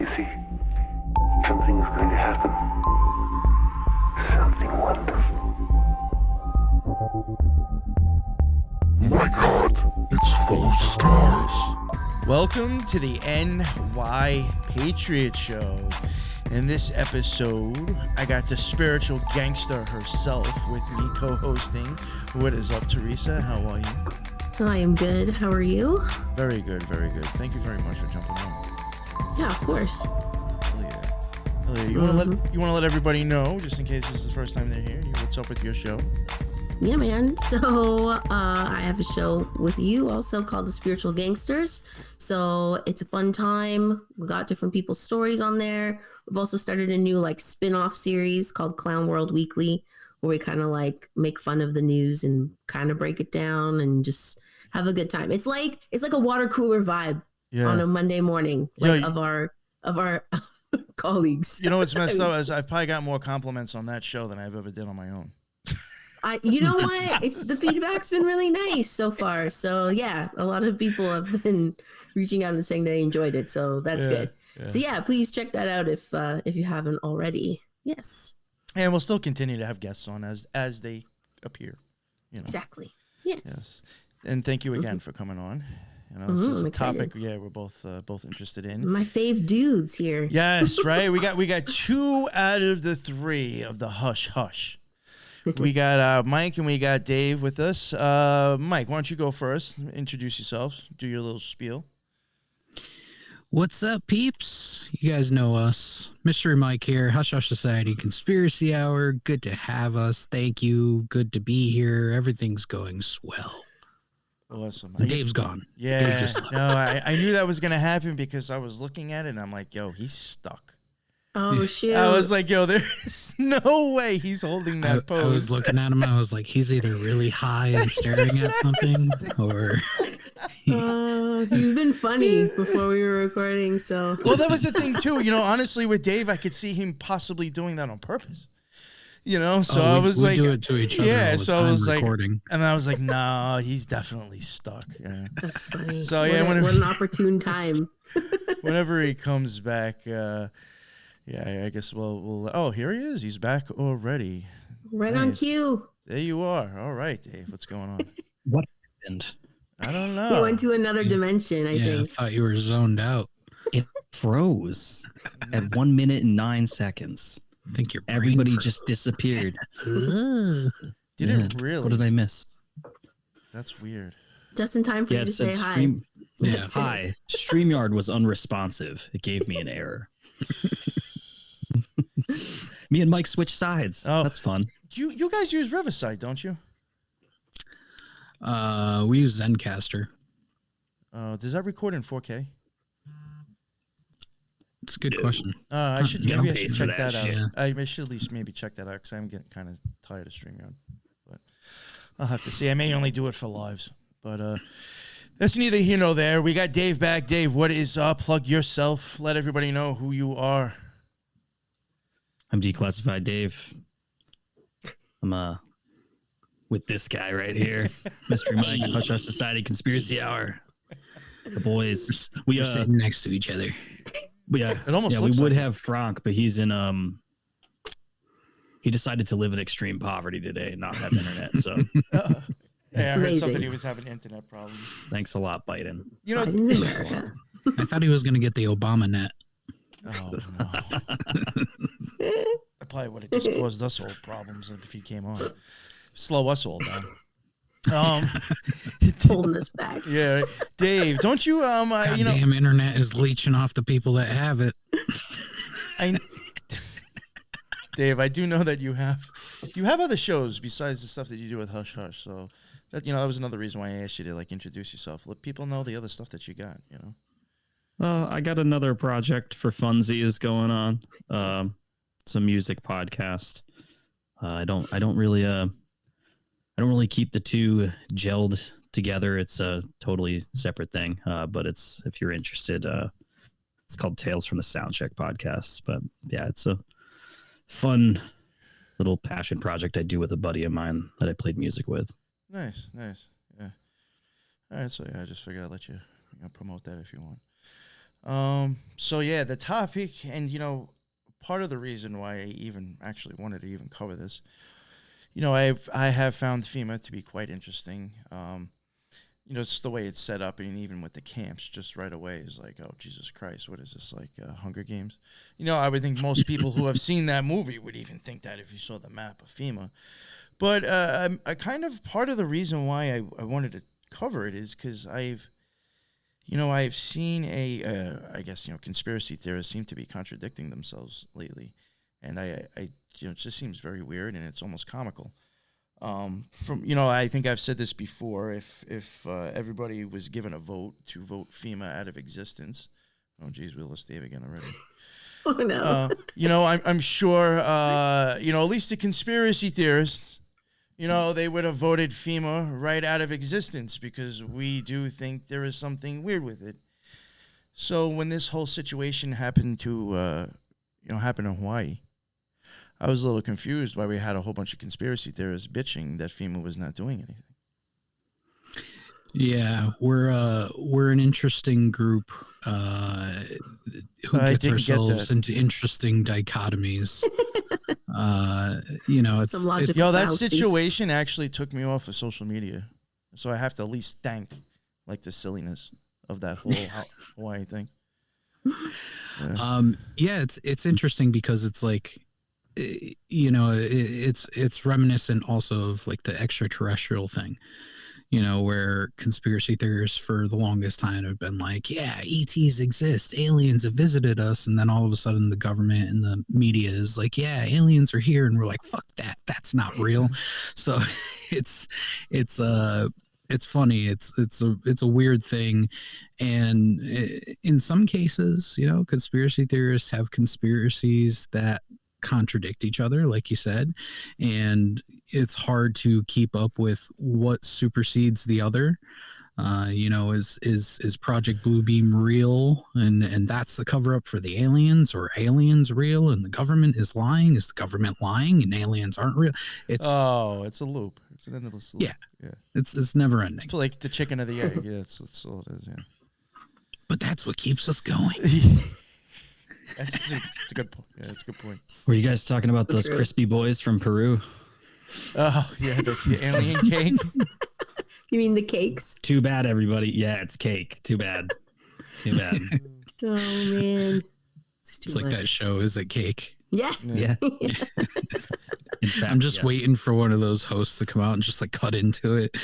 You see, something is going to happen. Something wonderful. My God, it's full of stars. Welcome to the NY Patriot Show. In this episode, I got the spiritual gangster herself with me co-hosting. What is up, Teresa? How are you? I am good. How are you? Very good, very good. Thank you very much for jumping on. Yeah, of course. Hell yeah. Hell yeah. You want to let everybody know, just in case this is the first time they're here, what's up with your show? Yeah, man. So I have a show with you also called The Spiritual Gangsters. So it's a fun time. We got different people's stories on there. We've also started a new spin-off series called Clown World Weekly, where we kind of make fun of the news and kind of break it down and just have a good time. It's like a water cooler vibe on a Monday morning, of our colleagues. You know what's messed up is I've probably got more compliments on that show than I've ever did on my own. You know what? The feedback's been really nice so far. So yeah, a lot of people have been reaching out and saying they enjoyed it. So that's good. Yeah. So yeah, please check that out if you haven't already. Yes. And we'll still continue to have guests on as they appear. Exactly. Yes. And thank you again for coming on. This is a topic we're both interested in. My fave dudes here. Yes, right. We got 2 out of the 3 of the hush hush. We got Mike and we got Dave with us. Mike, why don't you go first? Introduce yourself. Do your little spiel. What's up, peeps? You guys know us. Mystery Mike here. Hush Hush Society Conspiracy Hour. Good to have us. Thank you. Good to be here. Everything's going swell. Awesome. Dave's gone. Yeah. I knew that was going to happen because I was looking at it and I'm like, yo, he's stuck. Oh, shit. I was like, yo, there's no way he's holding that pose. I was looking at him. I was like, he's either really high and staring at something or... He's been funny before we were recording, so... Well, that was the thing, too. Honestly, with Dave, I could see him possibly doing that on purpose. So I was like... We do it to each other all the time, I was recording. And I was like, no, he's definitely stuck. Yeah. That's funny. So, what an opportune time. Whenever he comes back... I guess we'll. Oh, here he is. He's back already. Right on cue. There you are. All right, Dave. What's going on? What happened? I don't know. He went to another dimension, I think. I thought you were zoned out. It froze at 1 minute and 9 seconds. I think everybody just disappeared. Did it really? What did I miss? That's weird. Just in time for you to say hi. Hi. StreamYard was unresponsive. It gave me an error. Me and Mike switched sides. Oh, that's fun. You guys use Riverside, don't you? We use Zencaster. Does that record in 4K? It's a good question. I should check that out. Yeah. I should at least maybe check that out because I'm getting kind of tired of StreamYard. But I'll have to see. I may only do it for lives, but that's neither here nor there. We got Dave back. Dave, what is up? Plug yourself. Let everybody know who you are. I'm Declassified Dave. I'm with this guy right here, Mystery Mike, Hush Hush Society Conspiracy Hour. The boys. We're sitting next to each other. Yeah, it almost we would have Frank, but he's in he decided to live in extreme poverty today and not have internet. So I heard something he was having internet problems. Thanks a lot, Biden. I thought he was going to get the Obama net. Oh, no. That probably would have just caused us all problems if he came on. Slow us all down. Holding us back. Yeah. Dave, don't you... Goddamn internet is leeching off the people that have it. Dave, I do know that you have other shows besides the stuff that you do with Hush Hush, so... That was another reason why I asked you to introduce yourself. Let people know the other stuff that you got. I got another project for funsies going on. It's a music podcast. I don't really keep the two gelled together. It's a totally separate thing. But if you're interested, it's called Tales from the Soundcheck Podcast. But yeah, it's a fun little passion project I do with a buddy of mine that I played music with. Nice. Yeah. All right. So yeah, I just figured I'd let you promote that if you want. So yeah, the topic, and part of the reason why I even actually wanted to even cover this, I have found FEMA to be quite interesting. It's the way it's set up, and even with the camps, just right away is like, oh Jesus Christ, what is this, like Hunger Games? I would think most people who have seen that movie would even think that if you saw the map of FEMA. But I kind of, part of the reason why I wanted to cover it is because I've seen I guess conspiracy theorists seem to be contradicting themselves lately, and it just seems very weird, and it's almost comical. I think I've said this before. If everybody was given a vote to vote FEMA out of existence, oh geez, we lost Dave again already. Oh no. I'm sure. At least the conspiracy theorists, they would have voted FEMA right out of existence because we do think there is something weird with it. So when this whole situation happened to, happen in Hawaii, I was a little confused why we had a whole bunch of conspiracy theorists bitching that FEMA was not doing anything. Yeah, we're an interesting group who gets ourselves into interesting dichotomies. It's that situation actually took me off of social media, so I have to at least thank like the silliness of that whole Hawaii thing. Yeah, it's interesting because it's like, it's reminiscent also of like the extraterrestrial thing. Where conspiracy theorists for the longest time have been like, yeah, ETs exist, aliens have visited us, and then all of a sudden the government and the media is like, yeah, aliens are here, and we're like, fuck that, that's not real. So it's funny, it's a weird thing, and in some cases, conspiracy theorists have conspiracies that contradict each other, like you said, and it's hard to keep up with what supersedes the other. Is Project Bluebeam real, and that's the cover up for the aliens, or aliens real and the government is lying? Is the government lying and aliens aren't real? It's a loop. It's an endless loop. Yeah. It's never ending. It's like the chicken or the egg. Yeah, that's all it is. Yeah. But that's what keeps us going. It's a good point. Yeah, it's a good point. Were you guys talking about those crispy boys from Peru? Oh, yeah, the alien cake. You mean the cakes? Too bad, everybody. Yeah, it's cake. Too bad. Too bad. Oh, man. It's like that show, Is It Cake? Yes. Yeah. In fact, I'm just waiting for one of those hosts to come out and just like cut into it.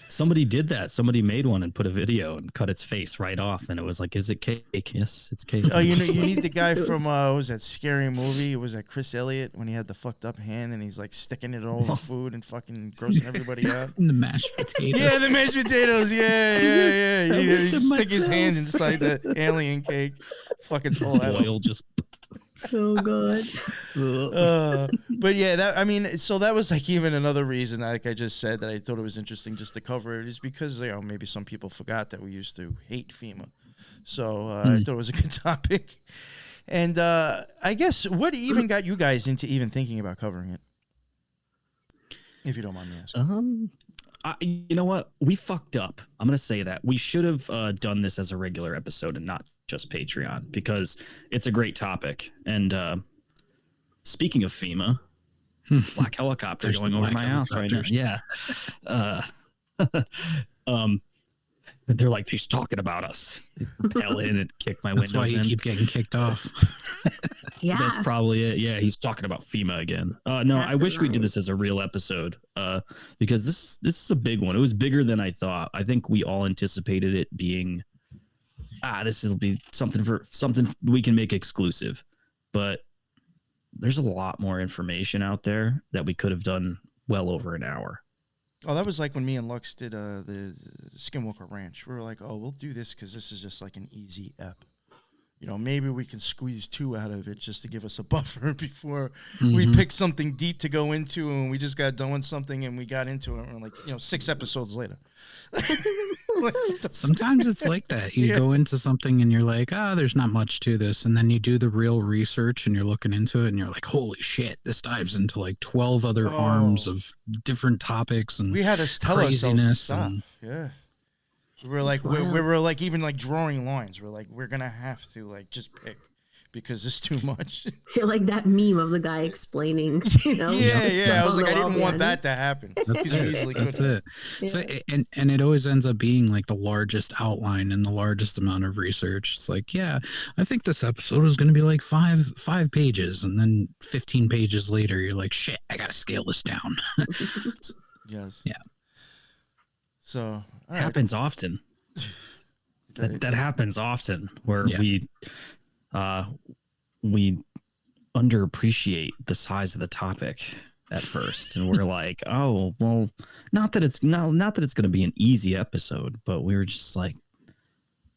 Somebody did that. Somebody made one and put a video and cut its face right off, and it was like, "Is it cake? Yes, it's cake." Oh, you need the guy from what was that scary movie? It was that Chris Elliott when he had the fucked up hand and he's like sticking it all over food and fucking grossing everybody out. The mashed potatoes. Yeah, the mashed potatoes. Yeah. He stick his hand inside the alien cake. Fucking fall out. Oil just. Oh god. But yeah, so that was like even another reason, like I just said, that I thought it was interesting just to cover it, is because maybe some people forgot that we used to hate FEMA. So I thought it was a good topic. And I guess what even got you guys into even thinking about covering it, if you don't mind me asking? You know what? We fucked up. I'm gonna say that we should have done this as a regular episode and not just Patreon, because it's a great topic. And speaking of FEMA, black helicopter going over my house right now. Yeah. They're like, he's talking about us. They rappel in and kick my windows in. That's why you keep getting kicked off. Yeah. That's probably it. Yeah, he's talking about FEMA again. No, I wish we did this as a real episode, because this is a big one. It was bigger than I thought. I think we all anticipated it being, this will be something we can make exclusive. But there's a lot more information out there that we could have done well over an hour. Oh, that was like when me and Lux did the Skinwalker Ranch. We were like, oh, we'll do this because this is just like an easy ep. Maybe we can squeeze 2 out of it just to give us a buffer before we pick something deep to go into, and we just got done with something and we got into it, and like 6 episodes later. Sometimes it's like that. You go into something and you're like, there's not much to this, and then you do the real research and you're looking into it and you're like, holy shit, this dives into like 12 other arms of different topics and we had to tell craziness. Ourselves to stop. Yeah. We're like That's wild. we were like even like drawing lines. We're like we're gonna have to like just pick because it's too much. Like that meme of the guy explaining, Yeah. I was like, I didn't want that to. to happen. That's You it. easily That's could have. it. So and it always ends up being like the largest outline and the largest amount of research. It's like, yeah, I think this episode is going to be like five pages, and then 15 pages later, you're like, shit, I got to scale this down. Yes. Yeah. So all right. Happens often. That happens often where we underappreciate the size of the topic at first, and we're like, oh well, not that it's going to be an easy episode, but we were just like,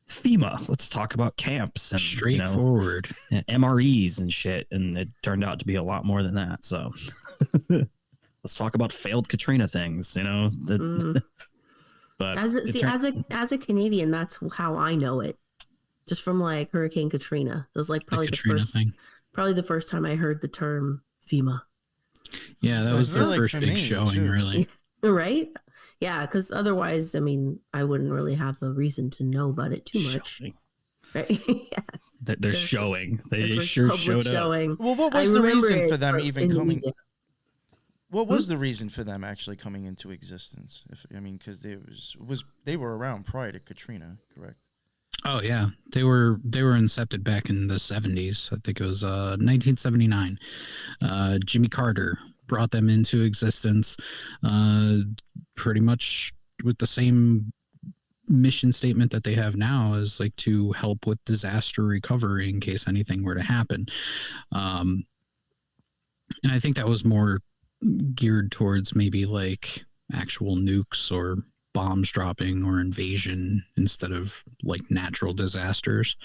FEMA, let's talk about camps and Straightforward, MREs and shit, and it turned out to be a lot more than that. So let's talk about failed Katrina things, But as a Canadian, that's how I know it. Just from like Hurricane Katrina. It was like probably the first time I heard the term FEMA. Yeah, that was their first big showing, really. Right? Yeah, because otherwise, I mean, I wouldn't really have a reason to know about it too much. Right? Yeah. They're showing. They sure showed showing. up. Well, what was the reason for them even coming? What was the reason for them actually coming into existence? Because they were around prior to Katrina, correct? Oh yeah, they were incepted back in the 70s. I think it was 1979. Jimmy Carter brought them into existence, pretty much with the same mission statement that they have now, is like to help with disaster recovery in case anything were to happen. And I think that was more geared towards maybe like actual nukes or bombs dropping or invasion instead of like natural disasters.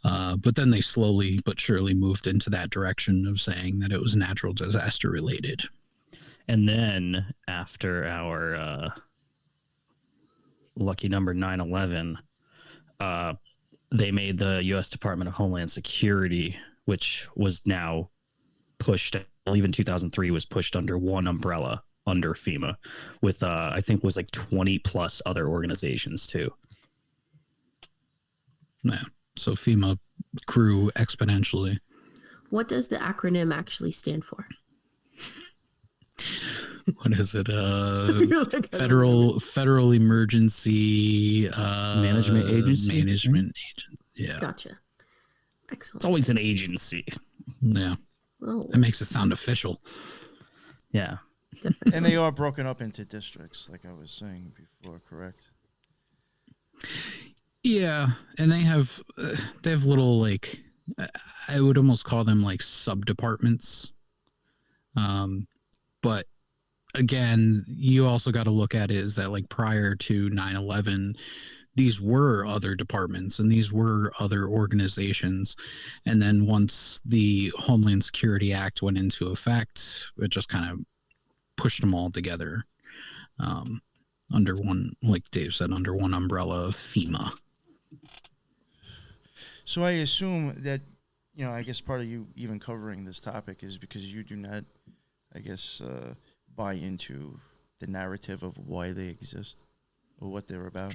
But then they slowly but surely moved into that direction of saying that it was natural disaster related. And then after our lucky number 9/11, they made the U.S. Department of Homeland Security, which was now pushed, even 2003 was pushed under one umbrella under FEMA with I think was like 20 plus other organizations too. Yeah. So FEMA grew exponentially. What does the acronym actually stand for? What is it? Federal Emergency Management Agency. Yeah. Gotcha. Excellent. It's always an agency. Yeah. Oh. That makes it sound official. Yeah. Definitely. And they are broken up into districts, like I was saying before, correct? Yeah, and they have little, like, I would almost call them like sub departments. But again, you also got to look at it is that like prior to 9/11, these were other departments and these were other organizations. And then once the Homeland Security Act went into effect, it just kind of pushed them all together under one, like Dave said, under one umbrella of FEMA. So I assume that, I guess part of you even covering this topic is because you do not, I guess, buy into the narrative of why they exist or what they're about.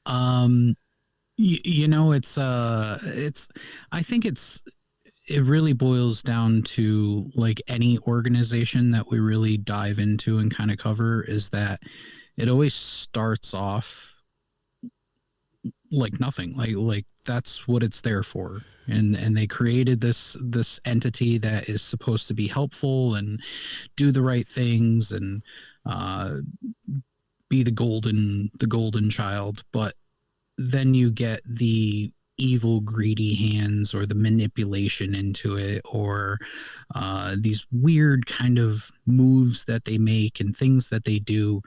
I think it really boils down to like any organization that we really dive into and kind of cover is that it always starts off like nothing, like that's what it's there for. And they created this entity that is supposed to be helpful and do the right things and be the golden child. But then you get the evil, greedy hands or the manipulation into it, or these weird kind of moves that they make and things that they do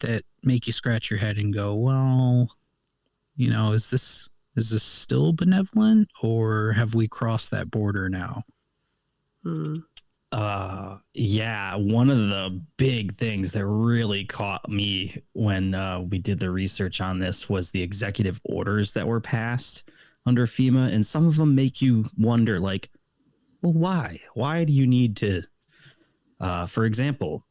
that make you scratch your head and go, well, is this still benevolent, or have we crossed that border now? Yeah, one of the big things that really caught me when we did the research on this was the executive orders that were passed under FEMA, and some of them make you wonder, like, well, why do you need to for example,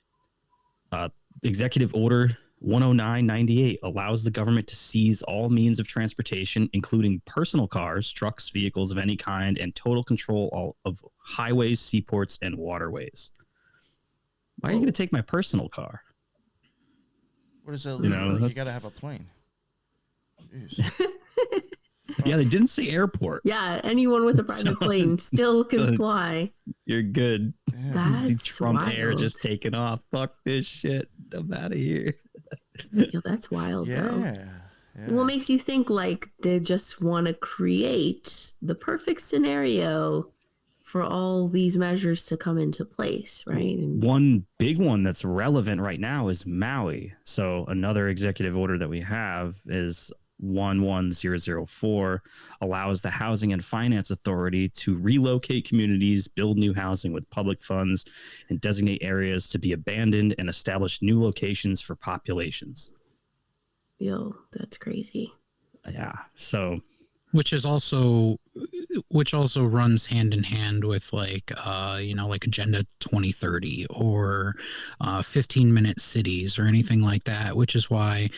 Executive Order 10998 allows the government to seize all means of transportation, including personal cars, trucks, vehicles of any kind, and total control of highways, seaports, and waterways. Why are you going to take my personal car? What is that? You know, You got to have a plane. Jeez. Yeah, they didn't say airport. Yeah, anyone with a private plane still can fly. You're good. That's Trump wild. Air just taking off. Fuck this shit. I'm out of here. Yo, that's wild, though. Yeah. What makes you think like they just want to create the perfect scenario for all these measures to come into place, right? And One big one that's relevant right now is Maui. So another executive order that we have is 11004 allows the Housing and Finance Authority to relocate communities, build new housing with public funds, and designate areas to be abandoned and establish new locations for populations. yo, that's crazy. Yeah. So which also runs hand in hand with like like Agenda 2030 or 15-minute cities or anything like that, which is why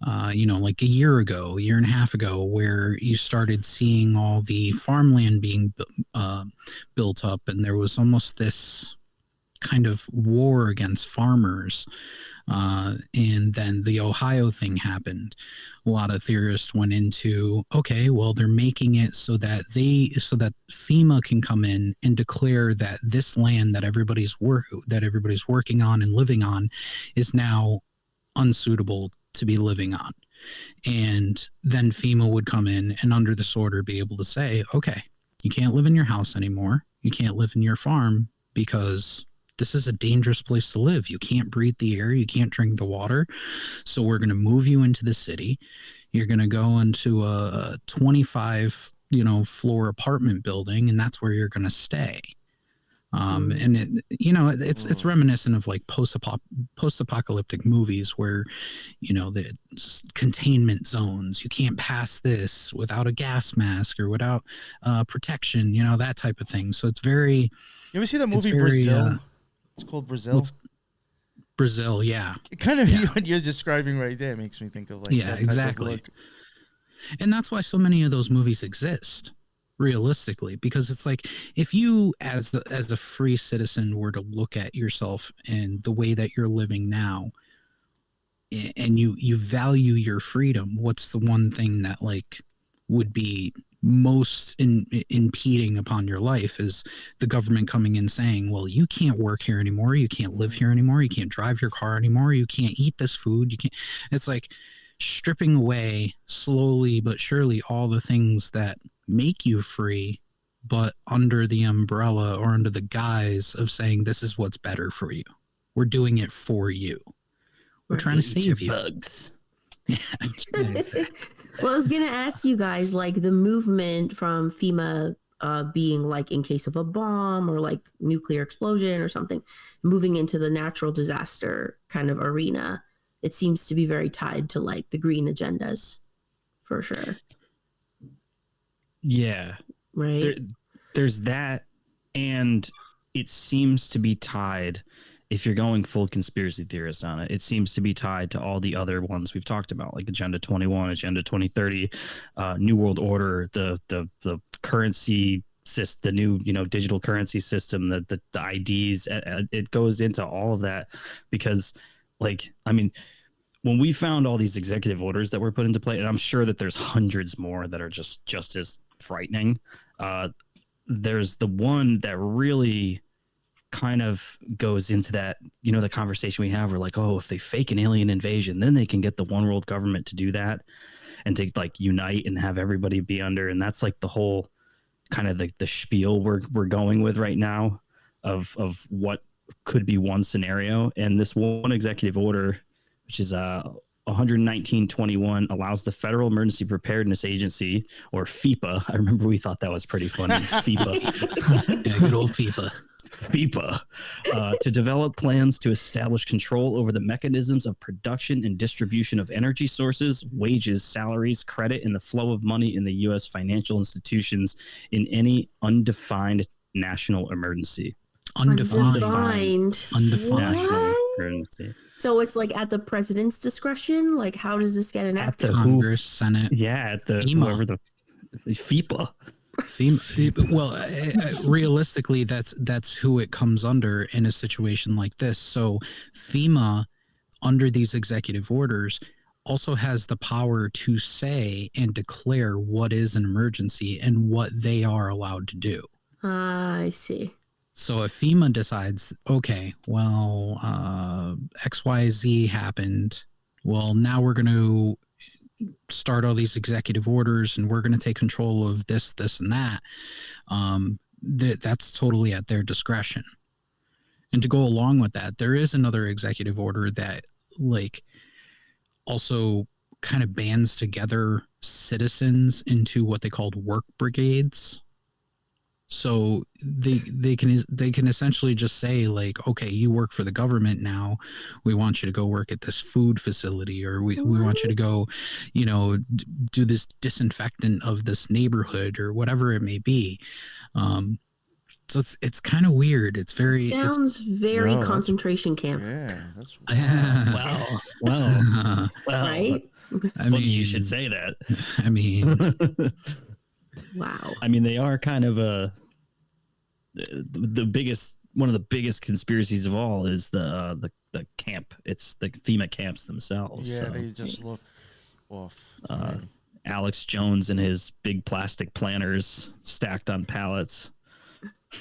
like a year and a half ago, where you started seeing all the farmland being built up, and there was almost this kind of war against farmers. And then the Ohio thing happened. A lot of theorists went into, okay, well, they're making it so that FEMA can come in and declare that this land that everybody's working on and living on is now unsuitable to be living on. And then FEMA would come in and under this order be able to say, okay, you can't live in your house anymore. You can't live in your farm because this is a dangerous place to live. You can't breathe the air. You can't drink the water. So we're going to move you into the city. You're going to go into a 25, floor apartment building, and that's where you're going to stay. And it's reminiscent of like post-apocalyptic movies where, the containment zones, you can't pass this without a gas mask or without protection, that type of thing. So it's very. You ever see the movie Brazil? It's called Brazil. Brazil, yeah. It kind of what you're describing right there makes me think of like that type exactly. of look. And that's why so many of those movies exist, realistically, because it's like if you as a free citizen were to look at yourself and the way that you're living now, and you value your freedom, what's the one thing that like would be most impeding upon your life is the government coming in saying, well, you can't work here anymore, you can't live here anymore, you can't drive your car anymore, you can't eat this food, you can't. It's like stripping away slowly but surely all the things that make you free, but under the umbrella or under the guise of saying this is what's better for you. We're doing it for you. We're trying to save you. Bugs. Well, I was gonna ask you guys, like the movement from FEMA being like in case of a bomb or like nuclear explosion or something, moving into the natural disaster kind of arena. It seems to be very tied to like the green agendas, for sure. Yeah, right. There's that, and it seems to be tied. If you're going full conspiracy theorist on it, it seems to be tied to all the other ones we've talked about, like Agenda 21, Agenda 2030, New World Order, the currency system, the new digital currency system, the IDs. It goes into all of that because, when we found all these executive orders that were put into play, and I'm sure that there's hundreds more that are just as frightening. There's the one that really kind of goes into that, the conversation we have where like, oh, if they fake an alien invasion, then they can get the one world government to do that and to like unite and have everybody be under. And that's like the whole kind of the spiel we're going with right now of what could be one scenario. And this one executive order, which is 11921, allows the Federal Emergency Preparedness Agency, or FEPA. I remember we thought that was pretty funny. FEPA. Yeah, good old FEPA. FEPA, to develop plans to establish control over the mechanisms of production and distribution of energy sources, wages, salaries, credit, and the flow of money in the U.S. financial institutions in any undefined national emergency. Undefined. National What? emergency. So it's like at the president's discretion? Like, how does this get enacted? the Congress, Senate, Yeah, at the FEMA. whoever the FEPA. Well, realistically, that's who it comes under in a situation like this. So FEMA, under these executive orders, also has the power to say and declare what is an emergency and what they are allowed to do. I see. So if FEMA decides, okay, well, XYZ happened, well, now we're going to start all these executive orders and we're going to take control of this, and that, that's totally at their discretion. And to go along with that, there is another executive order that like also kind of bands together citizens into what they called work brigades. So they can essentially just say like, okay, you work for the government now. We want you to go work at this food facility, or we want you to go, do this disinfectant of this neighborhood or whatever it may be. So it's kind of weird. It's very Sounds very No, concentration camp, Yeah, that's Well, right? I mean, you should say that. I mean, Wow. I mean, they are kind of one of the biggest conspiracies of all is the camp. It's the FEMA camps themselves. yeah. So, They just look off. to me. Alex Jones and his big plastic planners stacked on pallets.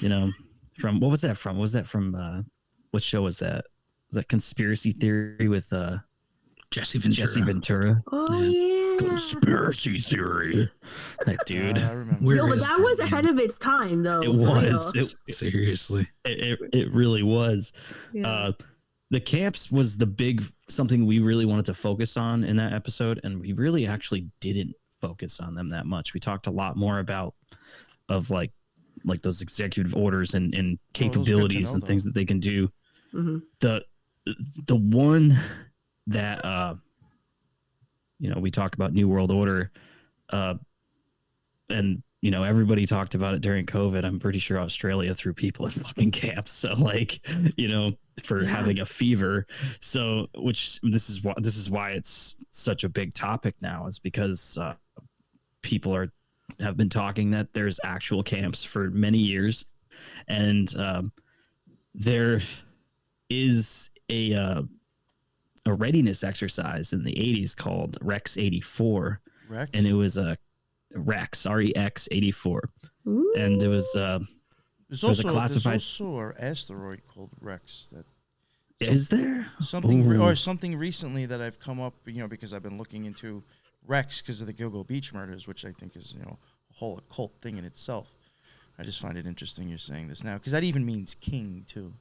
From what was that from? Was that from what show was that? Was that Conspiracy Theory with Jesse Ventura. Jesse Ventura? Oh yeah. Conspiracy Theory. That dude. I remember. Where Yo, but is that that was man? ahead of its time, though. It for was. real. Seriously. It really was. Yeah. The camps was something we really wanted to focus on in that episode, and we really actually didn't focus on them that much. We talked a lot more about like those executive orders and capabilities and things that they can do. Mhm. The one that we talk about New World Order, and everybody talked about it during COVID. I'm pretty sure Australia threw people in fucking camps. So for having a fever. So this is why it's such a big topic now, is because people have been talking that there's actual camps for many years, and there is a readiness exercise in the 80s called Rex 84, Rex? and it was a Rex REX 84, Ooh. and it was There's was a also classified- there's also an asteroid called Rex that is there something something recently that I've come up, because I've been looking into Rex because of the Gilgo Beach murders, which I think is a whole occult thing in itself. I just find it interesting you're saying this now, because that even means king too.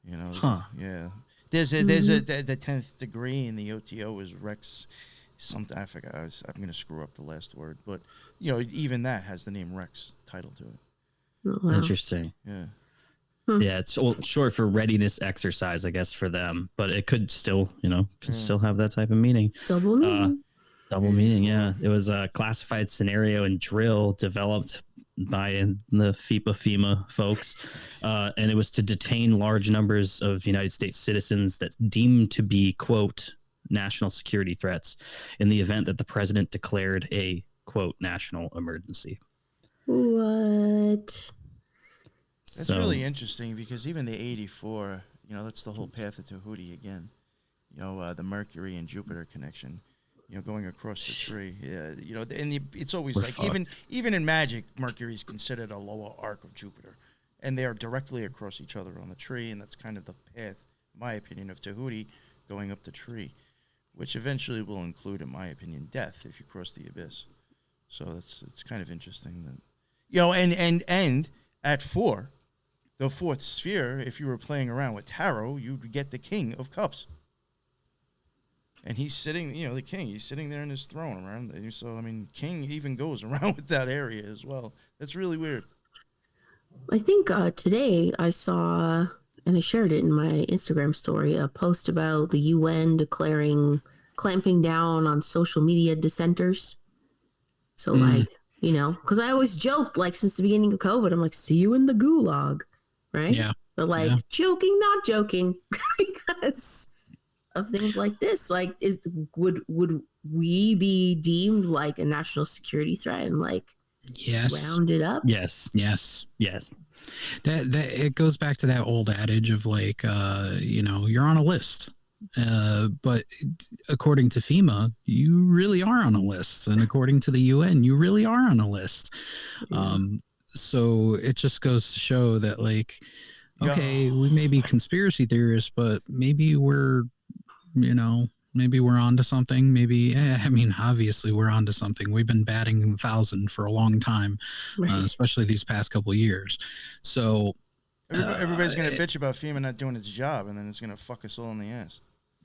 Huh. Yeah. There's the 10th degree in the OTO is Rex something. I forgot. I'm going to screw up the last word, but even that has the name Rex title to it. Oh, wow. interesting. Yeah. Yeah, it's short for readiness exercise, I guess, for them, but it could still still have that type of meaning. Double meaning. Double meaning, yeah. It was a classified scenario and drill developed by the FEMA folks, and it was to detain large numbers of United States citizens that deemed to be, quote, national security threats in the event that the president declared a, quote, national emergency. What? That's really interesting, because even the 84, that's the whole path of Tahuti again. The Mercury and Jupiter connection. Going across the tree. Yeah, and it's always We're like fucked. even in magic, Mercury is considered a lower arc of Jupiter, and they are directly across each other on the tree, and that's kind of the path, in my opinion, of Tahuti going up the tree, which eventually will include, in my opinion, death if you cross the abyss. So it's kind of interesting that, and at 4, the 4th sphere, if you were playing around with tarot, you'd get the King of Cups. And he's sitting, the king, he's sitting there in his throne around. So, king even goes around with that area as well. That's really weird. I think today I saw, and I shared it in my Instagram story, a post about the UN clamping down on social media dissenters. So, because I always joke, since the beginning of COVID, I'm like, see you in the gulag. right? Yeah. But like Yeah. joking, not joking, because of things like this. Like, would we be deemed like a national security threat and like Yes. rounded up? Yes. Yes. Yes. That it goes back to that old adage of like, you're on a list. But according to FEMA, you really are on a list, and according to the UN, you really are on a list. Yeah. So it just goes to show that, like, okay, we may be conspiracy theorists, but maybe we're onto something. Maybe, obviously we're onto something. We've been batting 1,000 for a long time, Right. especially these past couple of years. So Everybody's going to bitch about FEMA not doing its job, and then it's going to fuck us all in the ass.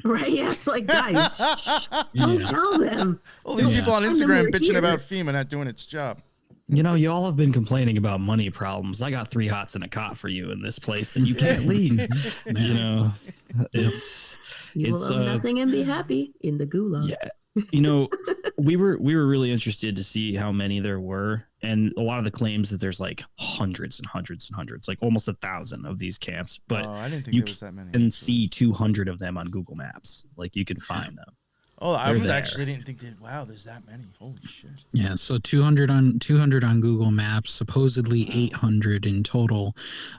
Right? Yeah. It's like, guys, shh, don't tell them. All these Yeah. people on Tell them Instagram we're bitching here. about FEMA not doing its job. You know, you all have been complaining about money problems. I got 3 hots and a cot for you in this place that you can't leave. You know, it's You will own nothing and be happy in the gulag. yeah. You know, we were really interested to see how many there were, and a lot of the claims that there's like hundreds and hundreds and hundreds, like almost 1,000 of these camps. But I didn't think you there was that many. can see 200 of them on Google Maps. Like you can find them. Oh, I They're was there. actually didn't think that. Wow, there's that many. Holy shit. Yeah, so 200 on Google Maps, supposedly 800 in total,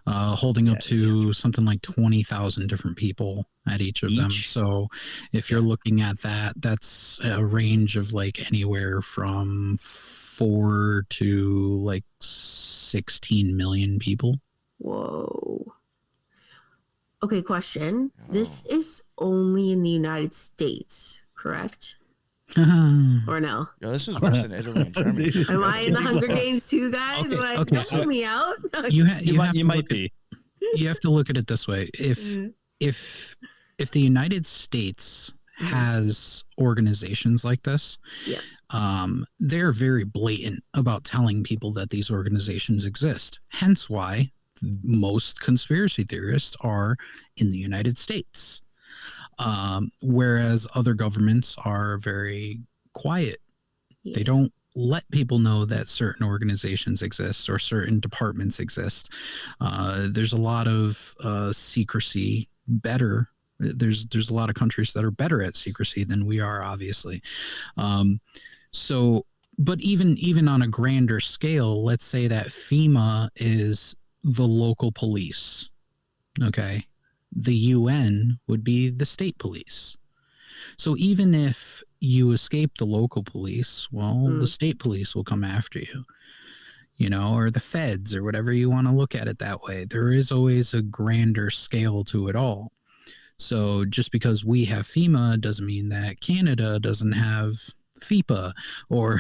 holding up to something like 20,000 different people at each of them. So if you're looking at that, that's a range of like anywhere from 4 to like 16 million people. Whoa. Okay, question. This is only in the United States, correct? Or no? Yo, this is worse than Italy and Germany. Am I in the Hunger Games too, guys? Okay, Like, okay, don't so pull me out. You have to might look be. you have to look at it this way. If the United States has organizations like this, they're very blatant about telling people that these organizations exist. Hence why most conspiracy theorists are in the United States, whereas other governments are very quiet. Yeah. They don't let people know that certain organizations exist or certain departments exist. There's a lot of secrecy. There's a lot of countries that are better at secrecy than we are, obviously. But even on a grander scale, let's say that FEMA is the local police. Okay. The UN would be the state police. So even if you escape the local police, well, the state police will come after you, or the feds or whatever you want to look at it that way. There is always a grander scale to it all. So just because we have FEMA doesn't mean that Canada doesn't have FIPA or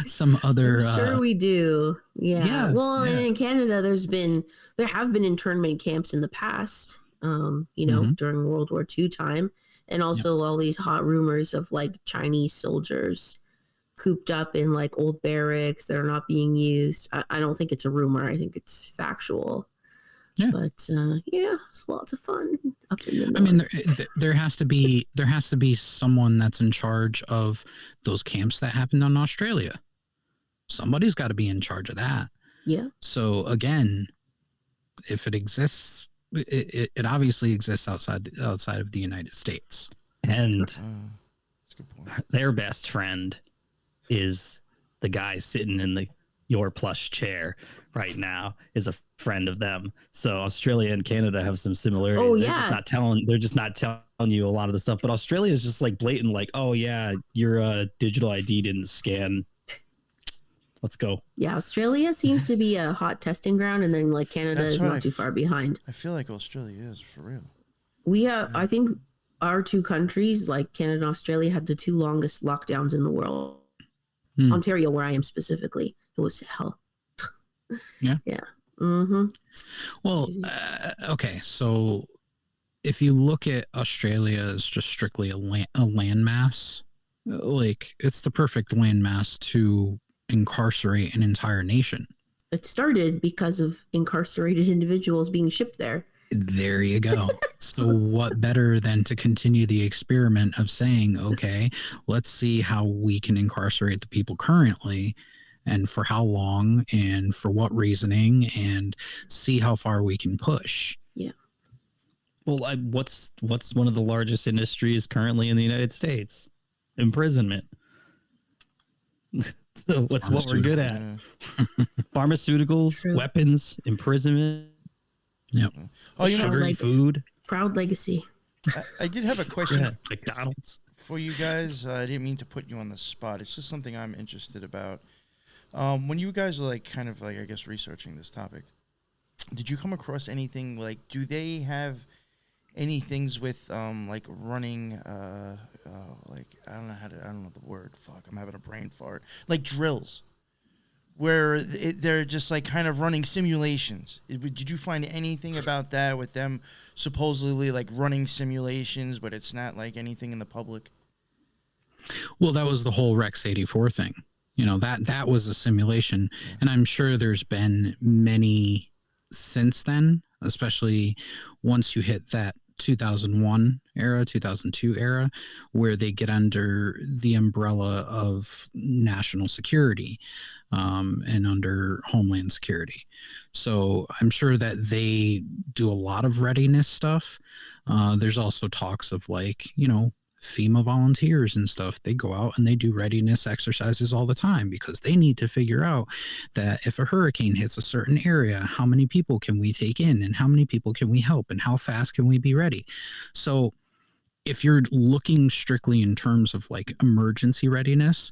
some other. I'm sure we do. Yeah. Well, yeah. in Canada, there have been internment camps in the past. During World War II time, and also all these hot rumors of like Chinese soldiers cooped up in like old barracks that are not being used. I don't think it's a rumor. I think it's factual. Yeah. But it's lots of fun up in the north. I mean, there has to be someone that's in charge of those camps that happened on Australia. Somebody's got to be in charge of that. Yeah. So again, if it exists, it obviously exists outside of the United States. And That's a good point. their best friend is the guy sitting in your plush chair right now is a friend of them. So Australia and Canada have some similarities. Oh, They're yeah. just not telling you a lot of the stuff. But Australia is just like blatant, like, oh yeah, your digital ID didn't scan. Let's go. Yeah, Australia seems to be a hot testing ground, and then like Canada That's is what not too far behind. I feel like Australia is, for real. We have, I think, our two countries, like Canada and Australia, had the 2 longest lockdowns in the world. Ontario, where I am specifically, it was hell. Yeah. Yeah. Mm-hmm. Well, okay. So if you look at Australia as just strictly a landmass, like it's the perfect landmass to incarcerate an entire nation. It started because of incarcerated individuals being shipped there. There you go. So what better than to continue the experiment of saying, okay, let's see how we can incarcerate the people currently and for how long and for what reasoning, and see how far we can push. Yeah. Well, what's one of the largest industries currently in the United States? Imprisonment. So what we're good at? Pharmaceuticals, True. weapons, imprisonment. Yep. Sugary food. Proud legacy. I did have a question Yeah, McDonald's. for you guys. I didn't mean to put you on the spot. It's just something I'm interested about. When you guys are like kind of like, I guess, researching this topic, did you come across anything like, do they have any things with like running like I don't know the word, fuck, I'm having a brain fart, like drills where they're just like kind of running simulations? Did you find anything about that with them supposedly like running simulations, but it's not like anything in the public? Well, that was the whole Rex 84 thing. You know, that was a simulation. And I'm sure there's been many since then, especially once you hit that 2001 era, 2002 era, where they get under the umbrella of national security and under Homeland Security. So I'm sure that they do a lot of readiness stuff. There's also talks of like, you know, FEMA volunteers and stuff. They go out and they do readiness exercises all the time because they need to figure out that if a hurricane hits a certain area, how many people can we take in and how many people can we help and how fast can we be ready? So if you're looking strictly in terms of like emergency readiness,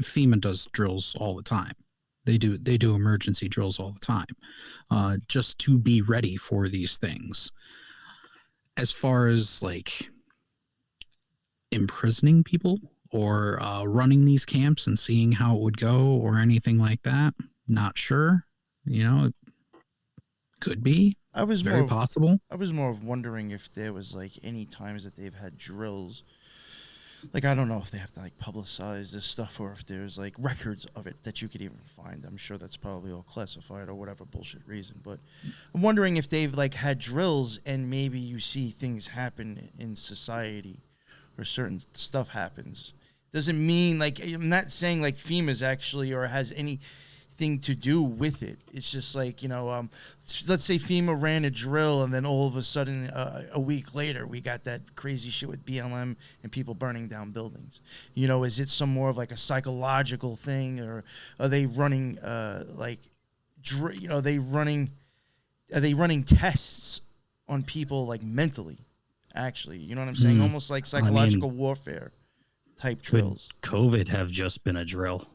FEMA does drills all the time. They do emergency drills all the time, just to be ready for these things. As far as like imprisoning people or running these camps and seeing how it would go or anything like that, not sure. You know, it could be. It's very possible. I was more of wondering if there was like any times that they've had drills. Like, I don't know if they have to like publicize this stuff or if there's like records of it that you could even find. I'm sure that's probably all classified or whatever bullshit reason. But I'm wondering if they've like had drills and maybe you see things happen in society or certain stuff happens. Doesn't mean like, I'm not saying like FEMA's actually or has anything to do with it. It's just like, you know, let's say FEMA ran a drill and then all of a sudden a week later we got that crazy shit with BLM and people burning down buildings. You know, is it some more of like a psychological thing, or are they running like, you know, are they running tests on people like mentally? Actually, you know what I'm saying? Almost like psychological warfare type drills. Could COVID have just been a drill?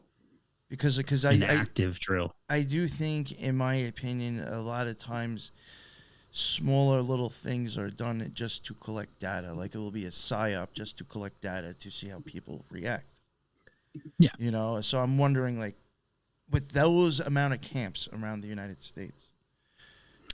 Because an active drill. I do think, in my opinion, a lot of times smaller little things are done just to collect data. Like it will be a psyop just to collect data to see how people react. Yeah. You know, so I'm wondering, like, with those amount of camps around the United States,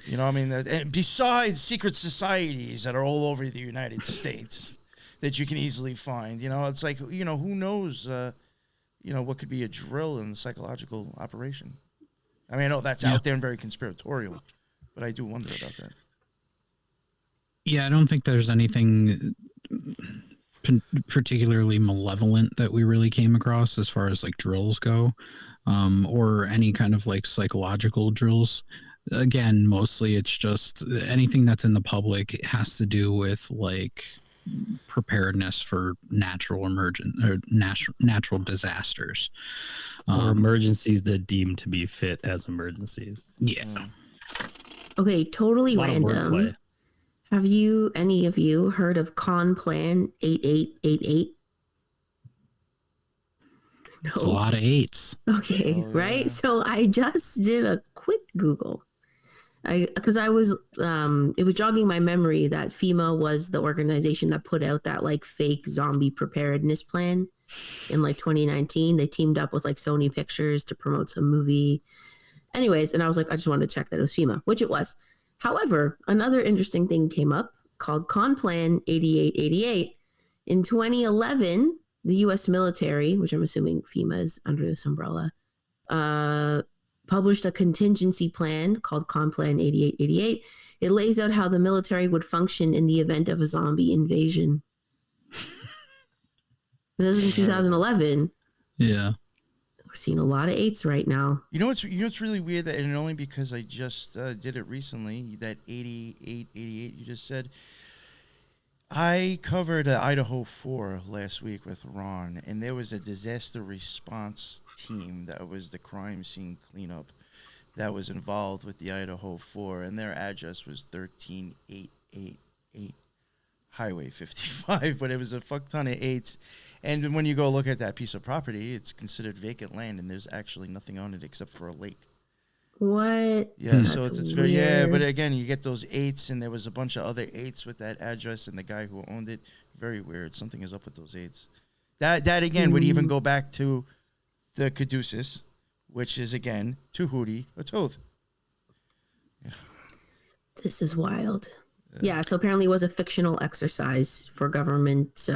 you know, I mean, and besides secret societies that are all over the United States that you can easily find, you know, it's like, you know, who knows, you know, what could be a drill in the psychological operation. I mean, I know that's out there and very conspiratorial, but I do wonder about that. Yeah, I don't think there's anything particularly malevolent that we really came across as far as like drills go, or any kind of like psychological drills. Again, mostly it's just anything that's in the public. It has to do with like preparedness for natural disasters, or emergencies that deem to be fit as emergencies. Yeah. Okay, totally random. Have any of you heard of Plan 8888? No. It's a lot of eights. Okay, right? So I just did a quick Google. Because I was, it was jogging my memory that FEMA was the organization that put out that like fake zombie preparedness plan in like 2019. They teamed up with like Sony Pictures to promote some movie. Anyways, and I was like, I just wanted to check that it was FEMA, which it was. However, another interesting thing came up called Plan 8888. In 2011, the U.S. military, which I'm assuming FEMA is under this umbrella, published a contingency plan called Plan 8888. It lays out how the military would function in the event of a zombie invasion. This was in 2011. Yeah. seeing a lot of 8s right now. You know what's really weird, that, and only because I just did it recently, that 88 you just said. I covered Idaho 4 last week with Ron, and there was a disaster response team that was the crime scene cleanup that was involved with the Idaho 4, and their address was 13888 Highway 55, but it was a fuck ton of 8s. And when you go look at that piece of property, it's considered vacant land, and there's actually nothing on it except for a lake. What? Yeah, so it's very, yeah, but again, you get those 8s, and there was a bunch of other 8s with that address, and the guy who owned it, very weird. Something is up with those 8s. That again would even go back to the caduceus, which is again to Hootie a Toth. Yeah. This is wild. Yeah, so apparently it was a fictional exercise for government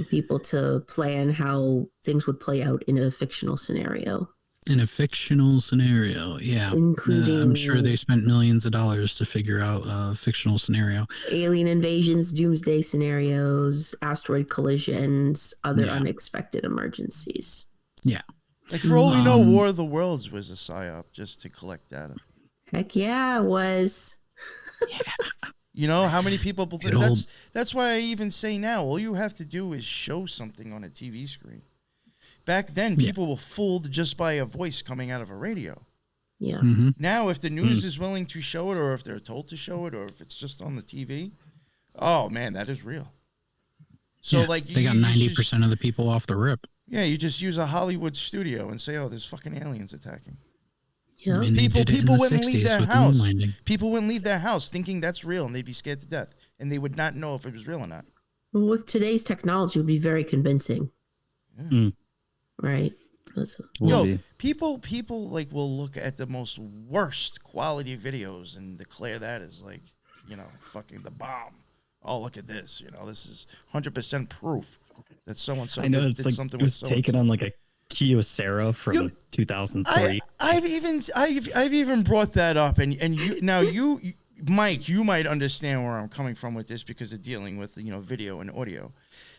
people to plan how things would play out in a fictional scenario. In a fictional scenario, yeah. Including I'm sure they spent millions of dollars to figure out a fictional scenario. Alien invasions, doomsday scenarios, asteroid collisions, other unexpected emergencies. Yeah. Like, for all we know, War of the Worlds was a psyop just to collect data. Heck yeah, it was. You know, how many people believe that's why I even say now, all you have to do is show something on a TV screen. Back then, people were fooled just by a voice coming out of a radio. Yeah. Mm-hmm. Now, if the news is willing to show it, or if they're told to show it, or if it's just on the TV, oh man, that is real. So like, they got 90% of the people off the rip. Yeah, you just use a Hollywood studio and say, "Oh, there's fucking aliens attacking." Yeah. I mean, People wouldn't leave their house. People wouldn't leave their house thinking that's real, and they'd be scared to death, and they would not know if it was real or not. Well, with today's technology, it would be very convincing. Yeah. Right. People like will look at the most worst quality videos and declare that as like, you know, fucking the bomb. Oh, look at this. You know, this is 100% proof that so-and-so did something it was taken on like a Kyocera from 2003. I've even brought that up, and you Mike, you might understand where I'm coming from with this because of dealing with, you know, video and audio.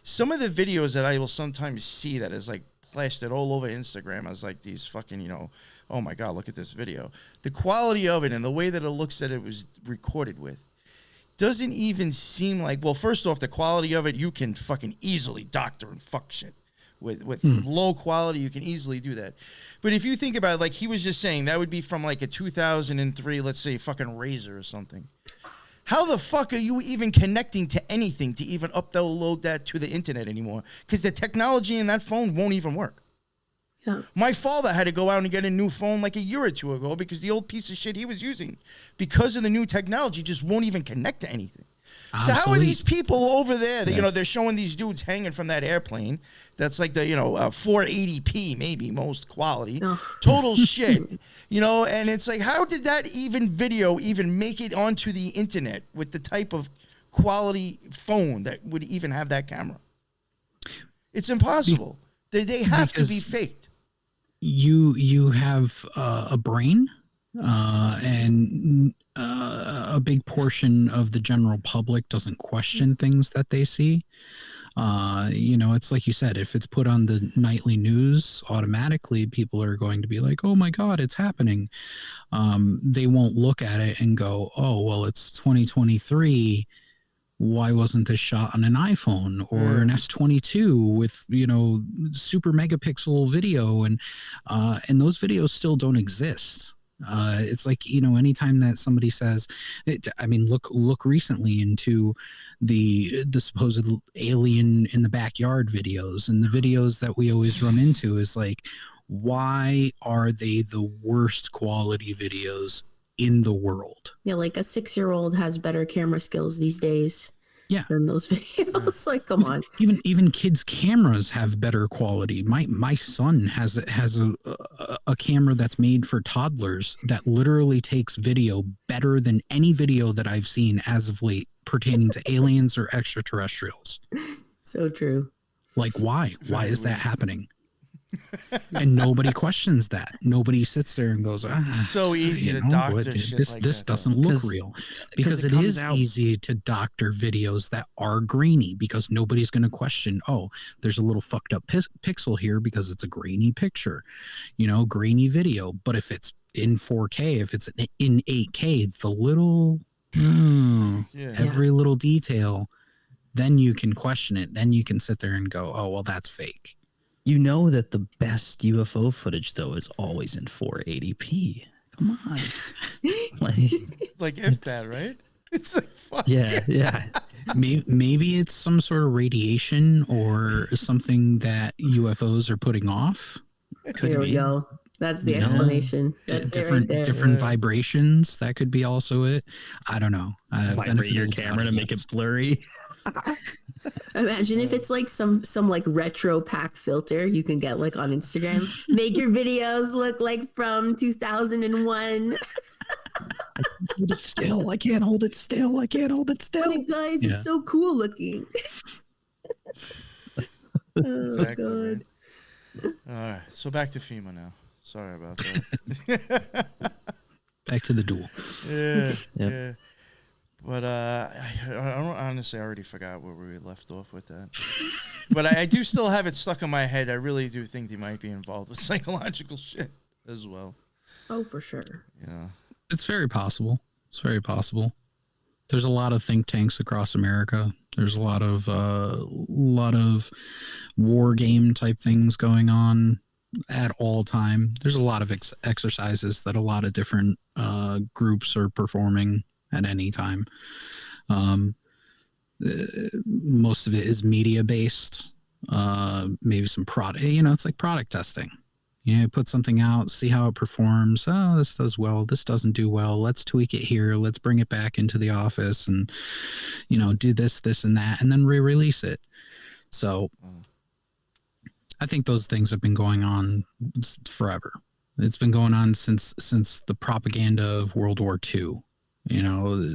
Some of the videos that I will sometimes see that is like plastered all over Instagram as like these fucking, you know, oh my God, look at this video. The quality of it and the way that it looks that it was recorded with doesn't even seem like, well, first off, the quality of it, you can fucking easily doctor and fuck shit. With low quality, you can easily do that. But if you think about it, like he was just saying, that would be from like a 2003, let's say, fucking Razor or something. How the fuck are you even connecting to anything to even upload that to the internet anymore? Because the technology in that phone won't even work. Yeah. My father had to go out and get a new phone like a year or two ago because the old piece of shit he was using, because of the new technology, just won't even connect to anything. So how are these people over there that, you know, they're showing these dudes hanging from that airplane that's like the, you know, 480p, maybe most quality, total shit, you know, and it's like, how did that video even make it onto the internet with the type of quality phone that would even have that camera? It's impossible. They have to be faked. You have a brain, and a big portion of the general public doesn't question things that they see. You know, it's like you said, if it's put on the nightly news, automatically people are going to be like, oh my God, it's happening. They won't look at it and go, oh, well, it's 2023. Why wasn't this shot on an iPhone or an S22 with, you know, super megapixel video? And those videos still don't exist. It's like, you know, anytime that somebody says, look recently into the supposed alien in the backyard videos, and the videos that we always run into is like, why are they the worst quality videos in the world? Yeah, like a 6-year-old has better camera skills these days. Yeah, than those videos. Like, come on. Even kids' cameras have better quality. My son has a camera that's made for toddlers that literally takes video better than any video that I've seen as of late pertaining to aliens or extraterrestrials. So true. Like, why? Why is that happening? And nobody questions that. Nobody sits there and goes, So easy to doctor shit this like this that, doesn't look real. Because it is easy to doctor videos that are grainy, because nobody's going to question, oh, there's a little fucked up pixel here because it's a grainy picture, grainy video. But if it's in 4K, if it's in 8K, the little, every little detail, then you can question it. Then you can sit there and go, oh, well, that's fake. You know that the best UFO footage, though, is always in 480p. Come on. Like if that, right? It's like, fuck. Yeah. Maybe it's some sort of radiation or something that UFOs are putting off. Here we go. That's the explanation. That's different, it right there. different vibrations. That could be also it. I don't know. Vibrate your camera to make it blurry. Imagine if it's like some like retro pack filter you can get like on Instagram. Make your videos look like from 2001. Hold it still. I can't hold it still. Hey guys, it's so cool looking. Exactly, God. All right, so back to FEMA now. Sorry about that. Back to the duel. Yeah. But honestly, I already forgot where we left off with that. But I do still have it stuck in my head. I really do think they might be involved with psychological shit as well. Oh, for sure. Yeah. It's very possible. It's very possible. There's a lot of think tanks across America. There's a lot of war game type things going on at all time. There's a lot of exercises that a lot of different groups are performing at any time. Most of it is media based. Maybe some product, it's like product testing. Put something out, see how it performs. Oh, this does well. This doesn't do well. Let's tweak it here. Let's bring it back into the office and, do this, and that, and then re-release it. So I think those things have been going on forever. It's been going on since the propaganda of World War II.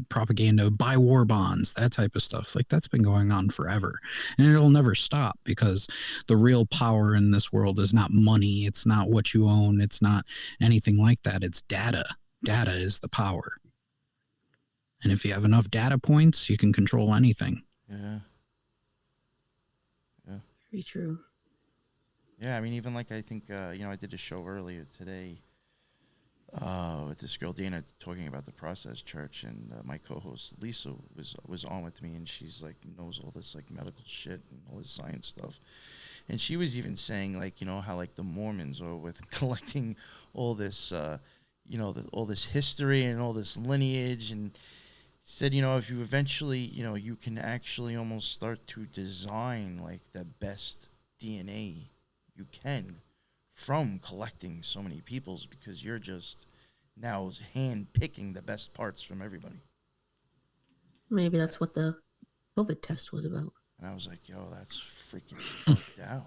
Propaganda, buy war bonds, that type of stuff. Like, that's been going on forever, and it'll never stop, because the real power in this world is not money. It's not what you own. It's not anything like that. It's data. Data is the power. And if you have enough data points, you can control anything. Yeah. Very true. Yeah. I mean, even like, I think, I did a show earlier today with this girl Dana talking about the Process Church, and my co-host Lisa was on with me, and she's like knows all this like medical shit and all this science stuff, and she was even saying like how like the Mormons are with collecting all this all this history and all this lineage, and said if you eventually you can actually almost start to design like the best DNA you can from collecting so many people's, because you're just now hand picking the best parts from everybody. Maybe that's what the COVID test was about. And I was like, yo, that's freaking fucked out.